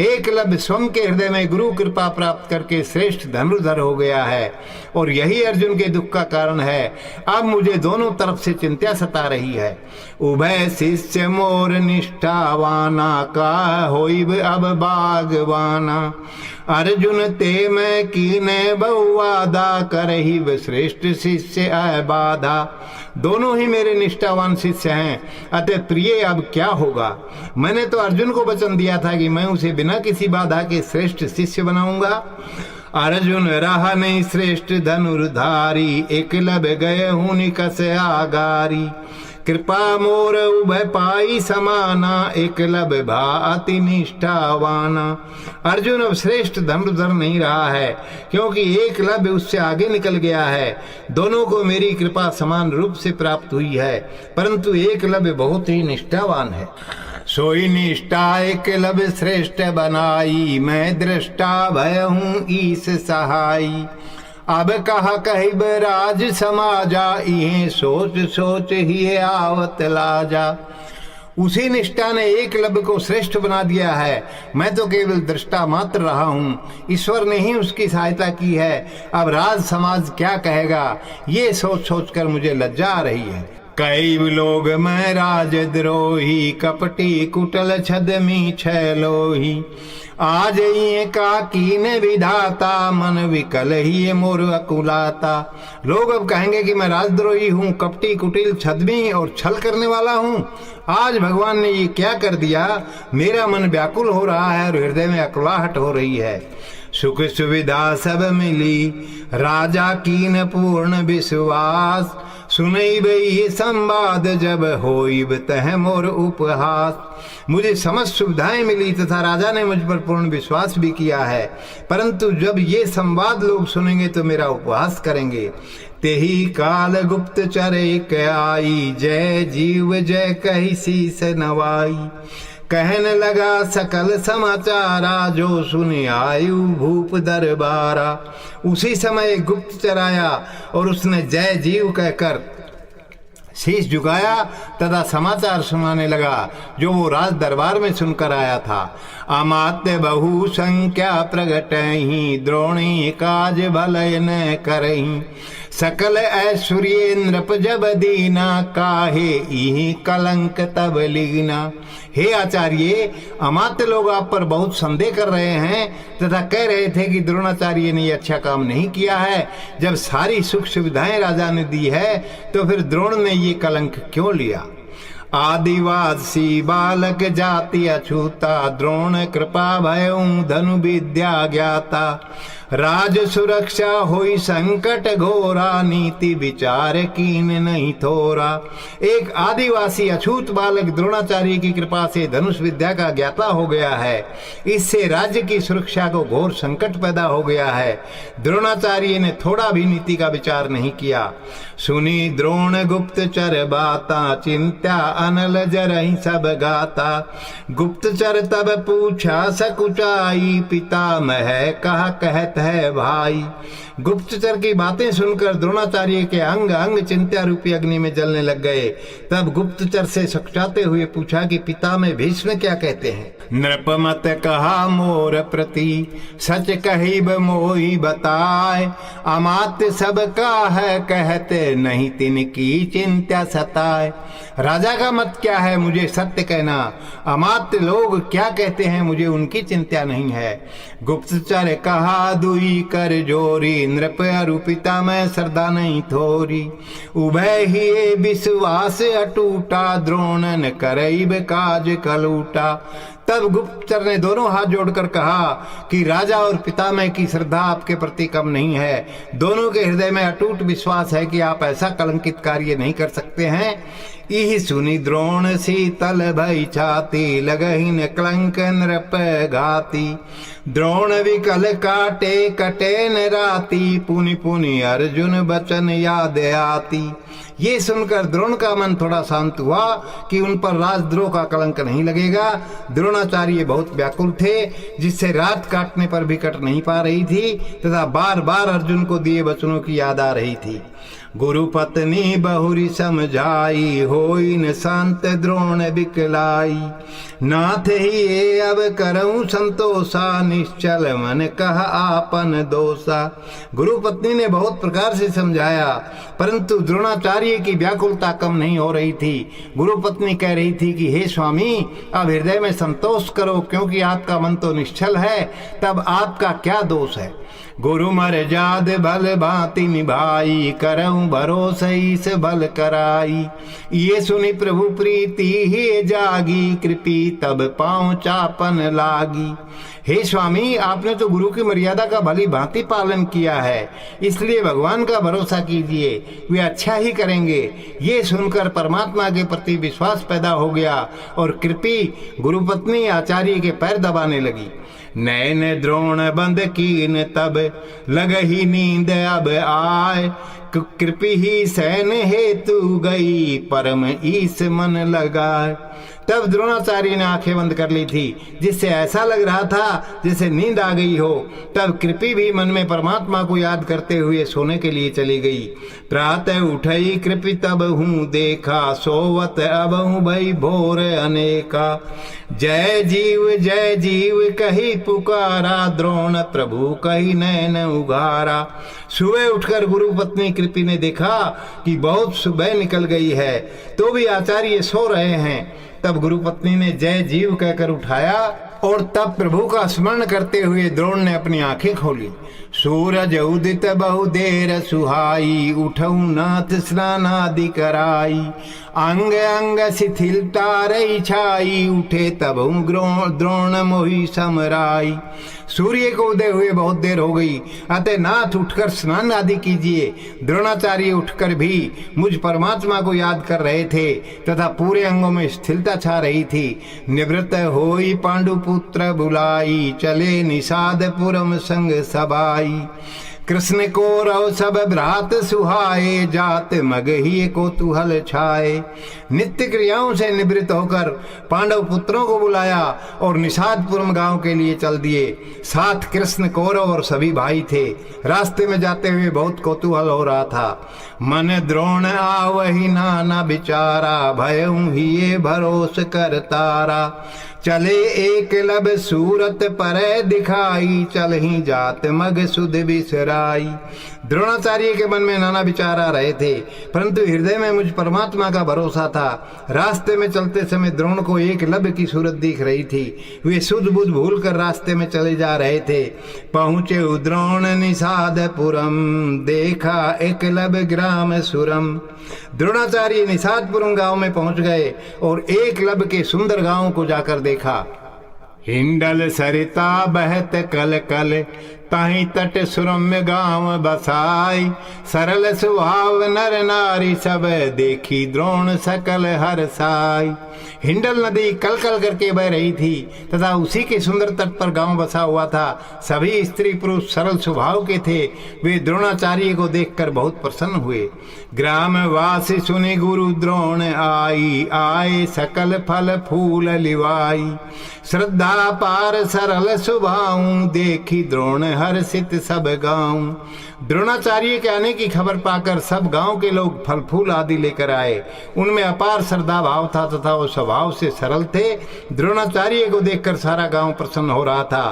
एकलव्य स्वयं के हृदय में गुरु कृपा प्राप्त करके श्रेष्ठ धनुर्धर हो गया है और यही अर्जुन के दुख का कारण है। अब मुझे दोनों तरफ से चिंता सता रही है। उभय शिष्य मोर निष्ठावाना, का होइब अब बागवाना। अर्जुन ते मैं कीने बहुवादा, करहिब श्रेष्ठ शिष्य अबाधा। दोनों ही मेरे निष्ठावान शिष्य हैं, अतः प्रिय अब क्या होगा। मैंने तो अर्जुन को वचन दिया था कि मैं उसे बिना किसी बाधा के श्रेष्ठ शिष्य बनाऊंगा। अर्जुन रहा नहीं श्रेष्ठ धनुर्धारी, एकलव्य गए हूँ निकस आगारी। कृपा मोर उभय पाई समाना, एकलव्य भाति निष्ठावाना। अर्जुन अब श्रेष्ठ धनुर्धर नहीं रहा है, क्योंकि एकलव्य उससे आगे निकल गया है। दोनों को मेरी कृपा समान रूप से प्राप्त हुई है, परंतु एकलव्य बहुत ही निष्ठावान है। सोई निष्ठा एकलव्य श्रेष्ठ बनाई, मैं दृष्टा भय हूँ ईश सहाई। अब कहा कहिब राज समाजा, इहे सोच सोच ही आवत लाजा। उसी निष्ठा ने एकलव्य को श्रेष्ठ बना दिया है। मैं तो केवल दृष्टा मात्र रहा हूँ, ईश्वर ने ही उसकी सहायता की है। अब राज समाज क्या कहेगा, ये सोच सोच कर मुझे लज्जा आ रही है। कई लोग मैं राजद्रोही, कपटी कुटल छदमी छैलोही। आज ये का कीने विधाता, मन विकल ही मोर अकुलाता। लोग अब कहेंगे कि मैं राजद्रोही हूँ, कपटी कुटिल छदमी और छल करने वाला हूँ। आज भगवान ने ये क्या कर दिया, मेरा मन व्याकुल हो रहा है और हृदय में अकुलाहट हो रही है। सुख सुविधा सब मिली, राजा कीन पूर्ण विश्वास। सुनई बई संवाद जब होइब तह मोर उपहास। मुझे समस्त सुविधाएं मिली तथा राजा ने मुझ पर पूर्ण विश्वास भी किया है, परंतु जब ये संवाद लोग सुनेंगे तो मेरा उपहास करेंगे। तेही काल गुप्तचर एक आई, जय जीव जय कही शीस नवाई। कहने लगा सकल समाचारा, जो सुने आयु भूप दरबारा। उसी समय गुप्तचर आया और उसने जय जीव कहकर शीश झुकाया तथा समाचार सुनाने लगा, जो वो राज दरबार में सुनकर आया था। अमात्य बहु संख्या प्रगटहि, द्रोणी काज भलय न करहि। सकल ऐश्वर्य नृप जब दीना, काहे इही कलंक तब लीना। हे आचार्य, अमात्य लोग आप पर बहुत संदेह कर रहे हैं तथा कह रहे थे कि द्रोणाचार्य ने अच्छा काम नहीं किया है। जब सारी सुख सुविधाएं राजा ने दी है तो फिर द्रोण ने ये कलंक क्यों लिया। आदिवासी बालक जाति अछूता, द्रोण कृपा भयउ धनु विद्या ज्ञाता। राज सुरक्षा होई संकट घोरा, नीति विचार कीन नहीं थोरा। एक आदिवासी अछूत बालक द्रोणाचार्य की कृपा से धनुष विद्या का ज्ञाता हो गया है। इससे राज्य की सुरक्षा को घोर संकट पैदा हो गया है। द्रोणाचार्य ने थोड़ा भी नीति का विचार नहीं किया। सुनी द्रोण गुप्तचर बाता, चिंत्या अनल जरहि सब गाता। गुप्तचर तब पूछा सकुचाई, पितामह कहा कहत है भाई। गुप्तचर की बातें सुनकर द्रोणाचार्य के अंग अंग चिंत्या रूपी अग्नि में जलने लग गए। तब गुप्तचर से सकुचाते हुए पूछा कि पिता में भीष्म क्या कहते हैं। नृपमत कहा मोर प्रति, सच कहिब मोई बताए। अमात्य सब का है कहते, नहीं तिनकी चिंत्या सताए। राजा का मत क्या है मुझे सत्य कहना, अमात्य लोग क्या कहते हैं मुझे उनकी चिंता नहीं है। गुप्तचर कहा दुई कर जोरी, नृप अरूपिता में श्रद्धा नहीं थोरी। उभय ही विश्वास अटूटा, द्रोणन करैब काज कलूटा। तब गुप्तचर ने दोनों हाथ जोड़कर कहा कि राजा और पितामह की श्रद्धा आपके प्रति कम नहीं है। दोनों के हृदय में अटूट विश्वास है कि आप ऐसा कलंकित कार्य नहीं कर सकते हैं। इहि सुनी द्रोण शीतल भई छाती, लगहिन कलंक नृप घाती। द्रोण विकल काटे कटे न राती, पुनि पुनि अर्जुन बचन याद आती। ये सुनकर द्रोण का मन थोड़ा शांत हुआ कि उन पर राजद्रोह का कलंक नहीं लगेगा। द्रोणाचार्य बहुत व्याकुल थे, जिससे रात काटने पर भी कट नहीं पा रही थी तथा बार बार अर्जुन को दिए वचनों की याद आ रही थी। गुरु पत्नी बहुरी समझाई, होई न शांत द्रोण बिकलाई। नाथ ही अब करऊं संतोषा, निश्चल मन कह आपन दोषा। गुरु पत्नी ने बहुत प्रकार से समझाया, परंतु द्रोणाचार्य की व्याकुलता कम नहीं हो रही थी। गुरु पत्नी कह रही थी कि हे स्वामी, अब हृदय में संतोष करो, क्योंकि आपका मन तो निश्चल है, तब आपका क्या दोष है। गुरु मर्याद भल भांति निभाई, करऊं भरोसे इस भल कराई। ये सुनी प्रभु प्रीति ही जागी, कृपी तब पांव चापन लागी। हे स्वामी, आपने तो गुरु की मर्यादा का भली भांति पालन किया है, इसलिए भगवान का भरोसा कीजिए, वे अच्छा ही करेंगे। ये सुनकर परमात्मा के प्रति विश्वास पैदा हो गया और कृपी गुरुपत्नी आचार्य के पैर दबाने लगी। नैन द्रोण बंद कीन तब, लगही नींद अब आए। कृपी ही सैन हेतु गई, परम ईस मन लगाए। तब द्रोणाचार्य ने आंखें बंद कर ली थी, जिससे ऐसा लग रहा था जैसे नींद आ गई हो। तब कृपी भी मन में परमात्मा को याद करते हुए सोने के लिए चली गई। प्रातः उठई कृपी तब हूँ देखा, सोवत अब हूँ भई भोर अनेका। जय जीव कही पुकारा, द्रोण प्रभु कही नैन उगारा। सुबह उठकर गुरु पत्नी कृपी ने देखा कि बहुत सुबह निकल गई है, तो भी आचार्य सो रहे हैं। तब गुरु पत्नी ने जय जीव कहकर उठाया और तब प्रभु का स्मरण करते हुए द्रोण ने अपनी आंखें खोली। सूरज उदित बहु देर सुहाई, उठऊ नाथ स्नानादि कराई। अंग अंग शिथिलता रही छाई, उठे तब द्रोण मोहि समराई। सूर्य को उदय हुए बहुत देर हो गई, अतः नाथ उठकर स्नान आदि कीजिए। द्रोणाचार्य उठकर भी मुझ परमात्मा को याद कर रहे थे तथा पूरे अंगों में स्थिरता छा रही थी। निवृत्त होई पांडुपुत्र बुलाई, चले निषादपुरम संग सबाई। कृष्ण को रव सब भ्रात सुहाए, जात मग ही कौतूहल छाए। नित्य क्रियाओं से निवृत्त होकर पांडव पुत्रों को बुलाया और निषादपुरम गांव के लिए चल दिए। साथ कृष्ण, कौरव और सभी भाई थे। रास्ते में जाते हुए बहुत कौतूहल हो रहा था। मन द्रोण आवहि नाना बिचारा, भयऊ ही भरोस कर तारा। चले एक लब सूरत पर दिखाई, चल ही जात मग सुध बिसराई। द्रोणाचार्य के मन में नाना विचार आ रहे थे, परंतु हृदय में मुझ परमात्मा का भरोसा था। रास्ते में चलते समय द्रोण को एक लब की सूरत दिख रही थी। वे सुध बुध भूल कर रास्ते में चले जा रहे थे। पहुंचे द्रोण निषादपुरम, देखा एक लब ग्राम सुरम। द्रोणाचार्य निषादपुरम गांव में पहुंच गए और एक लब के सुंदर गांव को जाकर देखा। हिंडल सरिता बहत कल कल, ताही तट सुरम्य गांव बसाई। सरल स्वभाव नर नारी, सब देखी द्रोण सकल हरसाई। हिंडल नदी कल कल करके बह रही थी तथा उसी के सुंदर तट पर गांव बसा हुआ था। सभी स्त्री पुरुष सरल स्वभाव के थे। वे द्रोणाचार्य को देखकर बहुत प्रसन्न हुए। ग्रामवासी सुनि गुरु द्रोण आई, आए सकल फल फूल लिवाई। श्रद्धा पार सरल स्वभाव, देखी द्रोण हर्षित सब गांव। द्रोणाचार्य के आने की खबर पाकर सब गांव के लोग फल फूल आदि लेकर आए। उनमें अपार श्रद्धा भाव था तथा वो स्वभाव से सरल थे। द्रोणाचार्य को देखकर सारा गांव प्रसन्न हो रहा था।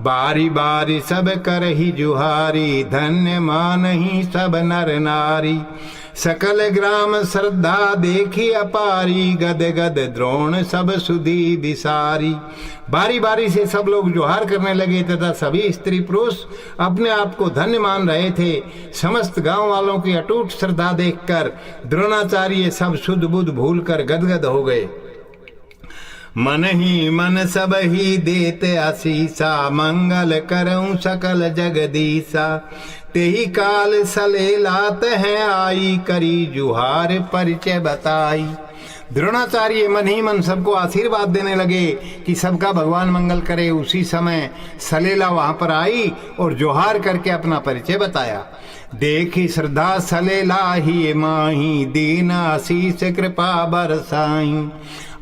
बारी बारी सब कर ही जुहारी, धन्य मान ही सब नर नारी। सकल ग्राम श्रद्धा देखी अपारी, गद गद द्रोण सब सुधी बिसारी। बारी बारी से सब लोग जोहार करने लगे तथा सभी स्त्री पुरुष अपने आप को धन्य मान रहे थे। समस्त गांव वालों की अटूट श्रद्धा देखकर द्रोणाचार्य सब शुद्ध बुद्ध भूल कर गदगद हो गए। मन ही मन सब ही देते आशीषा, मंगल करऊं सकल जगदीशा। तेही काल सलेलात है आई, करी जुहार परिचय बताई। द्रोणाचार्य मन ही मन सबको आशीर्वाद देने लगे कि सबका भगवान मंगल करे। उसी समय सलेला वहां पर आई और जोहार करके अपना परिचय बताया। देखी श्रद्धा सलेला ही माही, दीन आशीष कृपा बरसाई।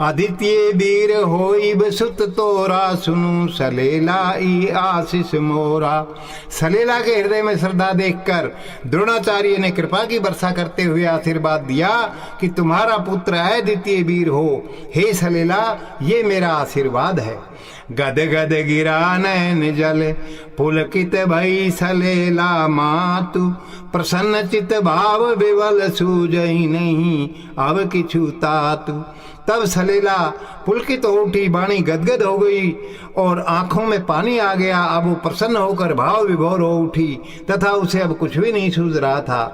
आदित्य वीर होइब सुत तोरा, सुनु सलेला ई आशीष मोरा। सलेला के हृदय में श्रद्धा देखकर द्रोणाचार्य ने कृपा की वर्षा करते हुए आशीर्वाद दिया कि तुम्हारा पुत्र अद्वितीय वीर हो। हे सलेला, ये मेरा आशीर्वाद है। गद गद गिरा नैन जल, पुलकित भई सलेला मातु। प्रसन्न चित भाव विवल, सूझई नहीं अब किछु तातु। तब सलेला पुलकित हो उठी, वाणी गदगद हो गई और आंखों में पानी आ गया। अब वो प्रसन्न होकर भाव विभोर हो उठी तथा उसे अब कुछ भी नहीं सूझ रहा था।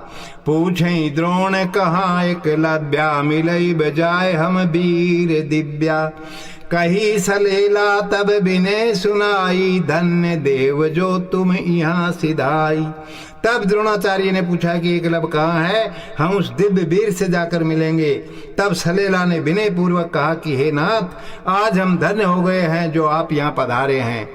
पूछे द्रोण कहाँ एकलव्या, मिलई बजाय हम वीर दिव्या। कही सलेला तब विनय सुनाई, धन्य देव जो तुम यहाँ सिधाई। तब द्रोणाचार्य ने पूछा कि एकलव्य कहाँ है, हम उस दिव्य वीर से जाकर मिलेंगे। तब सलेला ने विनय पूर्वक कहा कि हे नाथ, आज हम धन्य हो गए हैं जो आप यहाँ पधारे हैं।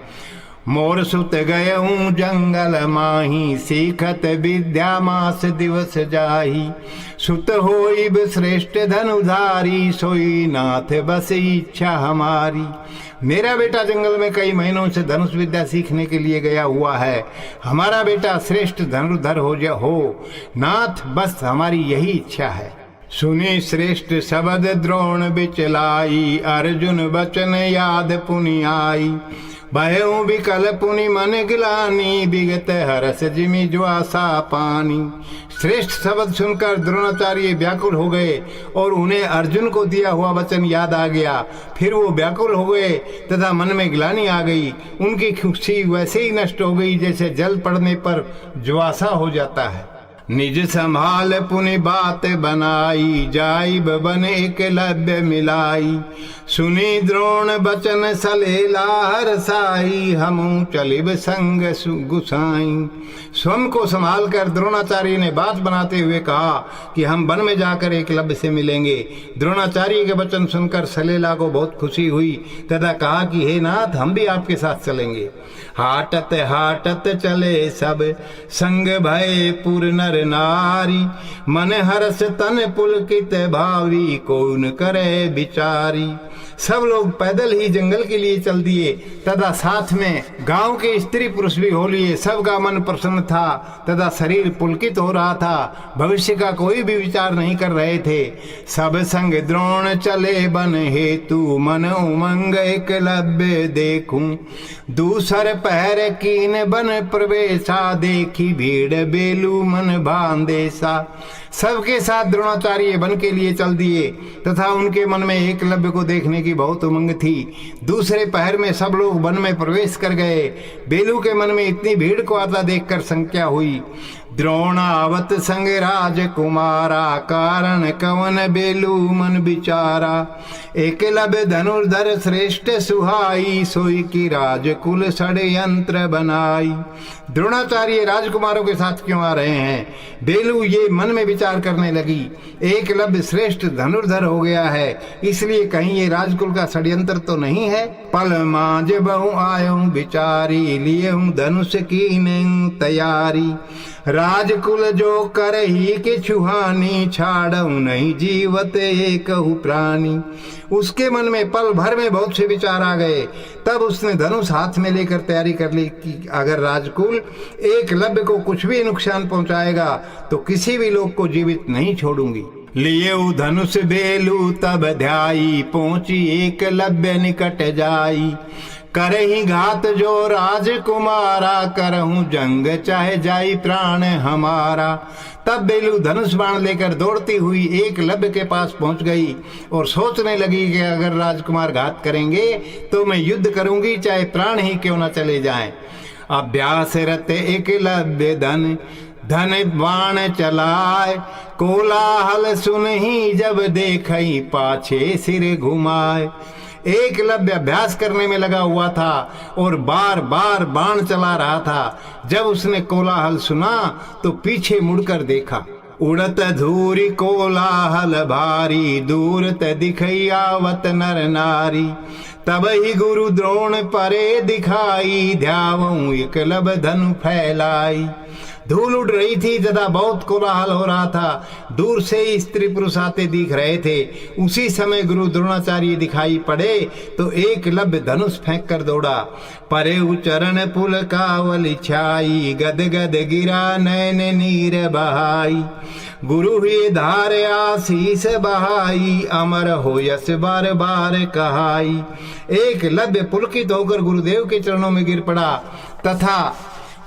मोर सुत गए हूँ जंगल माही, सीखत विद्या मास दिवस जाही। सुत होइब श्रेष्ठ धनुधारी, सोई नाथ बस इच्छा हमारी। मेरा बेटा जंगल में कई महीनों से धनुष विद्या सीखने के लिए गया हुआ है। हमारा बेटा श्रेष्ठ धनुर्धर हो नाथ, बस हमारी यही इच्छा है। सुनी श्रेष्ठ शब्द द्रोण बिचलाई, अर्जुन वचन याद पुनि आई। भयऊ विकल पुनि मन गिलानी, विगत हरस जिमि ज्वासा पानी। श्रेष्ठ शब्द सुनकर द्रोणाचार्य व्याकुल हो गए और उन्हें अर्जुन को दिया हुआ वचन याद आ गया। फिर वो व्याकुल हो गए तथा मन में गिलानी आ गई। उनकी खुशी वैसे ही नष्ट हो गई जैसे जल पड़ने पर ज्वासा हो जाता है। निज संभाल पुनि बात बनाई, जाई बन एकलव्य मिलाई। सुनी द्रोण बचन सलेला हरसाई, हमू चलिब संग गुसाई। स्वयं को संभाल कर द्रोणाचार्य ने बात बनाते हुए कहा कि हम वन में जाकर एकलव्य से मिलेंगे। द्रोणाचार्य के वचन सुनकर सलेला को बहुत खुशी हुई तथा कहा कि हे नाथ, हम भी आपके साथ चलेंगे। हाटत हाटत चले सब, संग भय पुर नर नारी। मन हरस तन पुलकित भावी, कौन करे बिचारी। सब लोग पैदल ही जंगल के लिए चल दिए तथा साथ में गांव के स्त्री पुरुष भी हो लिए। सबका मन प्रसन्न था तथा शरीर पुलकित हो रहा था। भविष्य का कोई भी विचार नहीं कर रहे थे। सब संग द्रोण चले बन हेतु मन उमंग एकलव्य देखूं। दूसर पहर कीन बन प्रवेशा देखी भीड़ बेलू मन भांदेसा। सबके साथ द्रोणाचार्य वन के लिए चल दिए तथा उनके मन में एकलव्य को देखने की बहुत उमंग थी। दूसरे पहर में सब लोग वन में प्रवेश कर गए। बेलू के मन में इतनी भीड़ को आता देखकर शंका हुई। द्रोणावत संग राजकुमारा कारण कवन बेलू मन विचारा। एकलव्य धनुर्धर श्रेष्ठ सुहाई सोई की राजकुल षड्यंत्र बनाई। द्रोणाचार्य राजकुमारों के साथ क्यों आ रहे हैं? बेलू ये मन में विचार करने लगी। एकलव्य श्रेष्ठ धनुर्धर हो गया है, इसलिए कहीं ये राजकुल का षड्यंत्र तो नहीं है। पल मांझ बहु आयो विचारी लिए धनुष की तैयारी। राजकुल जो करही के छुहानी छाड़ऊ नहीं जीवत एकहु प्राणी। उसके मन में पल भर में बहुत से विचार आ गए। तब उसने धनुष हाथ में लेकर तैयारी कर ली कि अगर राजकुल एकलव्य को कुछ भी नुकसान पहुंचाएगा तो किसी भी लोग को जीवित नहीं छोड़ूंगी। लिए धनुष बेलू तब ध्याई पहुंची एकलव्य निकट जाई। करही घात जो राजकुमारा करहूं जंग चाहे जाई प्राण हमारा। तब बेलू धनुष बाण लेकर दौड़ती हुई एकलव्य के पास पहुंच गई और सोचने लगी कि अगर राजकुमार घात करेंगे तो मैं युद्ध करूंगी चाहे प्राण ही क्यों न चले जाएं। अभ्यास रत एकलव्य धन बाण चलाए। कोलाहल सुनही जब देखई पाछे सिर घुमाए। एकलव्य अभ्यास करने में लगा हुआ था और बार बार बाण चला रहा था। जब उसने कोलाहल सुना तो पीछे मुड़कर देखा। उड़त धूरी कोलाहल भारी दूर त दिखई आवत नर नारी। तब ही गुरु द्रोण परे दिखाई ध्यावऊं एकलव्य धनु फैलाई। धूल उड़ रही थी तथा बहुत कोलाहल हो रहा था। दूर से ही स्त्री पुरुष आते दिख रहे थे। उसी समय गुरु द्रोणाचार्य दिखाई पड़े तो एकलव्य धनुष फेंक कर दौड़ा। परे चरण पुल कावल छाई गद गद गिरा नैन नीर बहाई। गुरु ही धार आशीष बहाई अमर हो यश बार बार कहाई। एकलव्य पुलकित होकर गुरुदेव के चरणों में गिर पड़ा तथा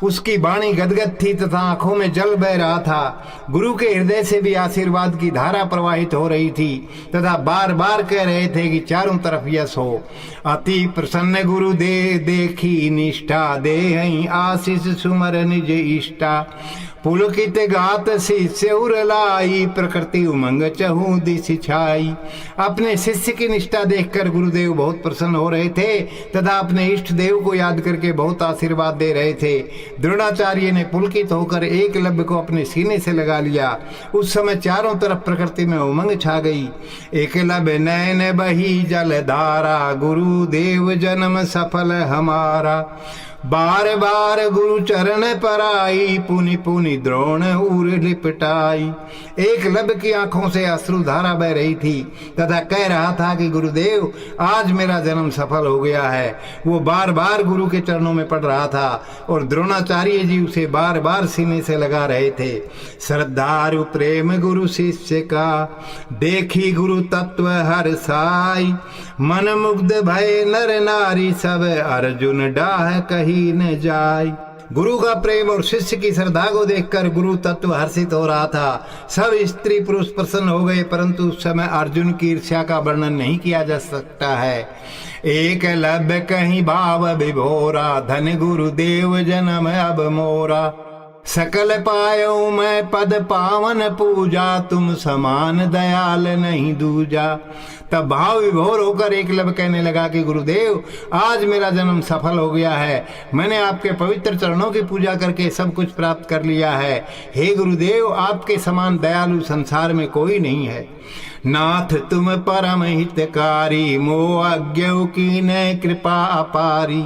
उसकी वाणी गदगद थी तथा आंखों में जल बह रहा था। गुरु के हृदय से भी आशीर्वाद की धारा प्रवाहित हो रही थी तथा बार बार कह रहे थे कि चारों तरफ यश हो। अति प्रसन्न गुरु देखी निष्ठा दे आशीष सुमर निज इष्टा। पुलकित गात शिष्य उरलाई प्रकृति उमंग चहु दिश छाई। अपने शिष्य की निष्ठा देखकर गुरुदेव बहुत प्रसन्न हो रहे थे तथा अपने इष्ट देव को याद करके बहुत आशीर्वाद दे रहे थे। द्रोणाचार्य ने पुलकित होकर एकलव्य को अपने सीने से लगा लिया। उस समय चारों तरफ प्रकृति में उमंग छा गई। एकलव्य नैन बही जल धारा गुरुदेव जन्म सफल हमारा। बार बार गुरु चरण पर आई पुनि पुनि द्रोण उर लिपटाई। एकलव्य की आंखों से अश्रुधारा बह रही थी तथा कह रहा था कि गुरुदेव आज मेरा जन्म सफल हो गया है। वो बार बार गुरु के चरणों में पड़ रहा था और द्रोणाचार्य जी उसे बार बार सीने से लगा रहे थे। श्रद्धारु प्रेम गुरु शिष्य का देखी गुरु तत्व हर साई। मन मुग्ध भय नर नारी सब अर्जुन डाह कही न जाय। गुरु का प्रेम और शिष्य की श्रद्धा को देखकर गुरु तत्व हर्षित हो रहा था। सब स्त्री पुरुष प्रसन्न हो गए, परंतु उस समय अर्जुन की ईर्ष्या का वर्णन नहीं किया जा सकता है। एकलव्य कहीं भाव विभोरा धन गुरुदेव जन्म अब मोरा। सकल पायो मैं पद पावन पूजा तुम समान दयाल नहीं दूजा। तब भाव विभोर होकर एकलव्य कहने लगा कि गुरुदेव आज मेरा जन्म सफल हो गया है। मैंने आपके पवित्र चरणों की पूजा करके सब कुछ प्राप्त कर लिया है। हे गुरुदेव आपके समान दयालु संसार में कोई नहीं है। नाथ तुम परम हितकारी मोह अज्ञऊ की न कृपा अपारी।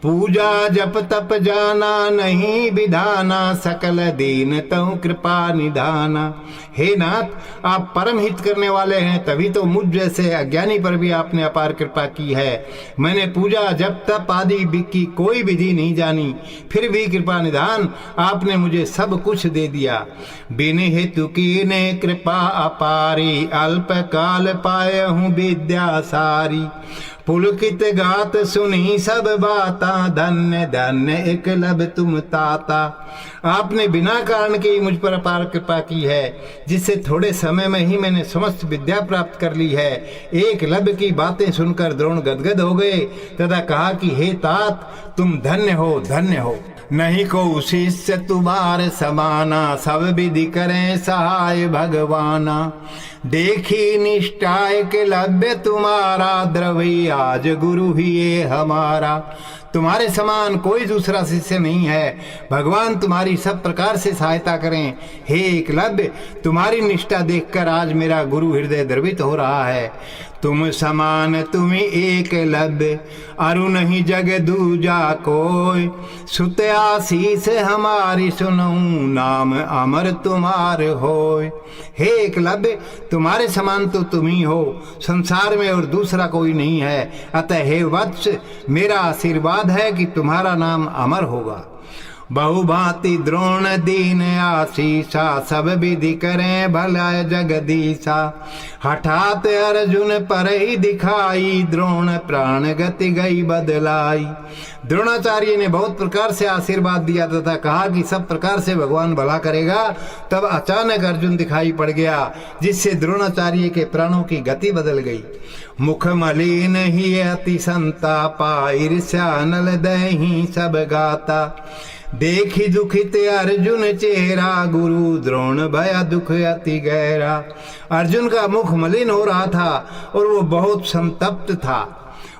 पूजा जप तप जाना नहीं विधाना सकल दीन तहु कृपा निधाना। हे नाथ आप परम हित करने वाले हैं, तभी तो मुझ जैसे जिससे अज्ञानी पर भी आपने अपार कृपा की है। मैंने पूजा जप तप आदि की कोई विधि नहीं जानी, फिर भी कृपा निधान आपने मुझे सब कुछ दे दिया। बिन हेतु की ने कृपा अपारी, अल्प काल पाए हूँ विद्या सारी। पुलकित गात सुनी सब बाता, धन्य धन्य एकलव्य तुम ताता। आपने बिना कारण के ही मुझ पर अपार कृपा की है, जिससे थोड़े समय में ही मैंने समस्त विद्या प्राप्त कर ली है। एकलव्य की बातें सुनकर द्रोण गदगद हो गए तथा कहा कि हे तात, तुम धन्य हो, धन्य हो। नहीं को शिष्य तुम्हारे समाना, सब विधि करें सहाय भगवाना। देखी निष्ठा एकलव्य तुम्हारा, द्रवी आज गुरु ही ये हमारा। तुम्हारे समान कोई दूसरा शिष्य नहीं है, भगवान तुम्हारी सब प्रकार से सहायता करें। हे एकलव्य, तुम्हारी निष्ठा देखकर आज मेरा गुरु हृदय द्रवित हो रहा है। तुम समान तुम एकलव्य, अरु नहीं जग दूजा कोई। सुत आशीष हमारी सुनऊं, नाम अमर तुम्हार होय। हे एकलव्य, तुम्हारे समान तो तुम ही हो, संसार में और दूसरा कोई नहीं है। अतः हे वत्स, मेरा आशीर्वाद है कि तुम्हारा नाम अमर होगा। बहुभांति द्रोण दीन आशीषा, सब विधि करें भला जगदीशा। हठात अर्जुन पर ही दिखाई, द्रोण प्राण गति गई बदलाई। द्रोणाचार्य ने बहुत प्रकार से आशीर्वाद दिया तथा कहा कि सब प्रकार से भगवान भला करेगा। तब अचानक अर्जुन दिखाई पड़ गया, जिससे द्रोणाचार्य के प्राणों की गति बदल गई। मुख मलिन ही अति संतापा, ईर्ष्या नल दही सब गाता। देखी दुखित अर्जुन चेहरा, गुरु द्रोण भया दुख अति गहरा। अर्जुन का मुख मलिन हो रहा था और वो बहुत संतप्त था,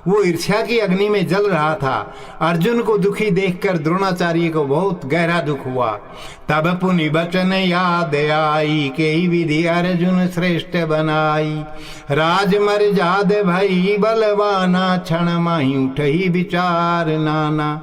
वो ईर्ष्या की अग्नि में जल रहा था। अर्जुन को दुखी देखकर द्रोणाचार्य को बहुत गहरा दुख हुआ। तब पुनि बचन याद आई, के विधि अर्जुन श्रेष्ठ बनाई। राज मर्याद भई बलवाना, क्षण माही उठई विचार नाना।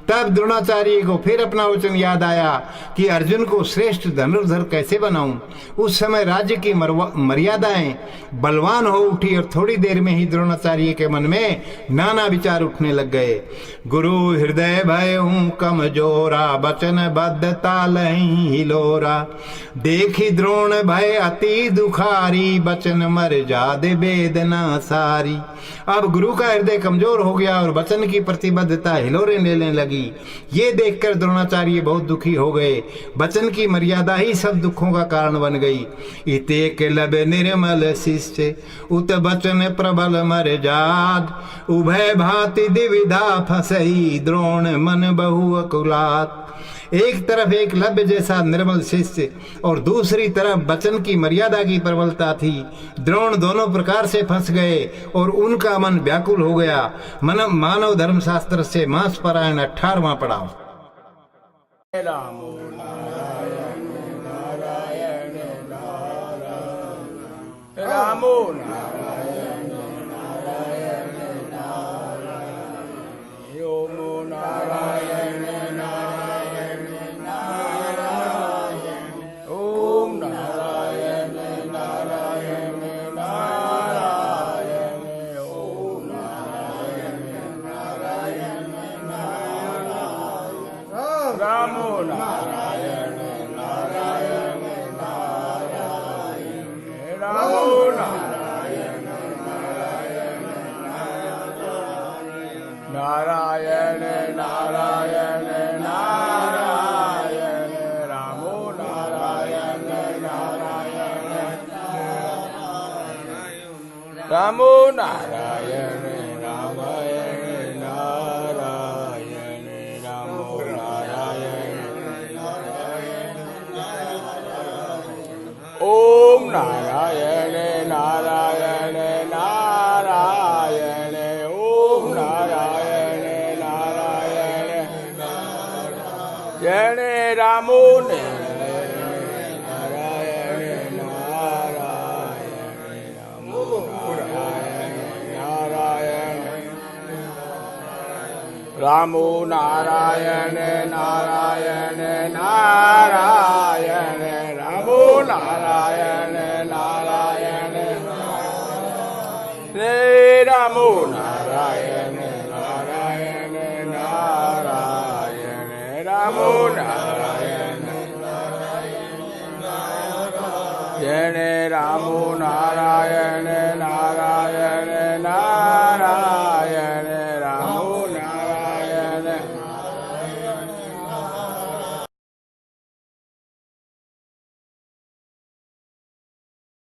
तब द्रोणाचार्य को फिर अपना वचन याद आया कि अर्जुन को श्रेष्ठ धनुर्धर कैसे बनाऊं। उस समय राज्य की मर्यादाएं बलवान हो उठी और थोड़ी देर में ही द्रोणाचार्य के मन में नाना विचार उठने लग गए। गुरु हृदय भय हूँ कमजोरा, बचन बद्धता लही हिलोरा। देखी द्रोण भय अति दुखारी, बचन मर्याद वेदना सारी। अब गुरु का हृदय कमजोर हो गया और वचन की प्रतिबद्धता हिलोरे लेने लगी। ये देखकर द्रोणाचार्य बहुत दुखी हो गए। वचन की मर्यादा ही सब दुखों का कारण बन गई। इते के लबे निर्मल शिष्य, उत वचन प्रबल मर्याद। उभय भांति द्विविधा फसई, द्रोण मन बहु अकुलात। एक तरफ एकलव्य जैसा निर्मल शिष्य और दूसरी तरफ वचन की मर्यादा की प्रबलता थी। द्रोण दोनों प्रकार से फंस गए और उनका मन व्याकुल हो गया। मानव धर्म शास्त्र से मास पारायण 18वां पड़ाव। रामो नारायण नारायण नारायण, रामो नारायण नारायण नारायण, ओमो नारायण नारायण नारायण, ओम नारायण नारायण नारायण, ओम नारायण नारायण नारायण, रामो नारायण नारायण नारायण, रामो नारायण नारायण नारायण, नारायण नारायण, रामो नारायण नारायण, रामो नारायण नारायण नारायण, रामो ओम नारायण नारायण नारायण, ओम नारायण नारायण जय रामो नारायण नारायण, रामो नारायण नारायण, रामो नारायण नारायण नारायण, रामो नारायण नारायण, रामो नारायण नारायण नारायण रामो नारायण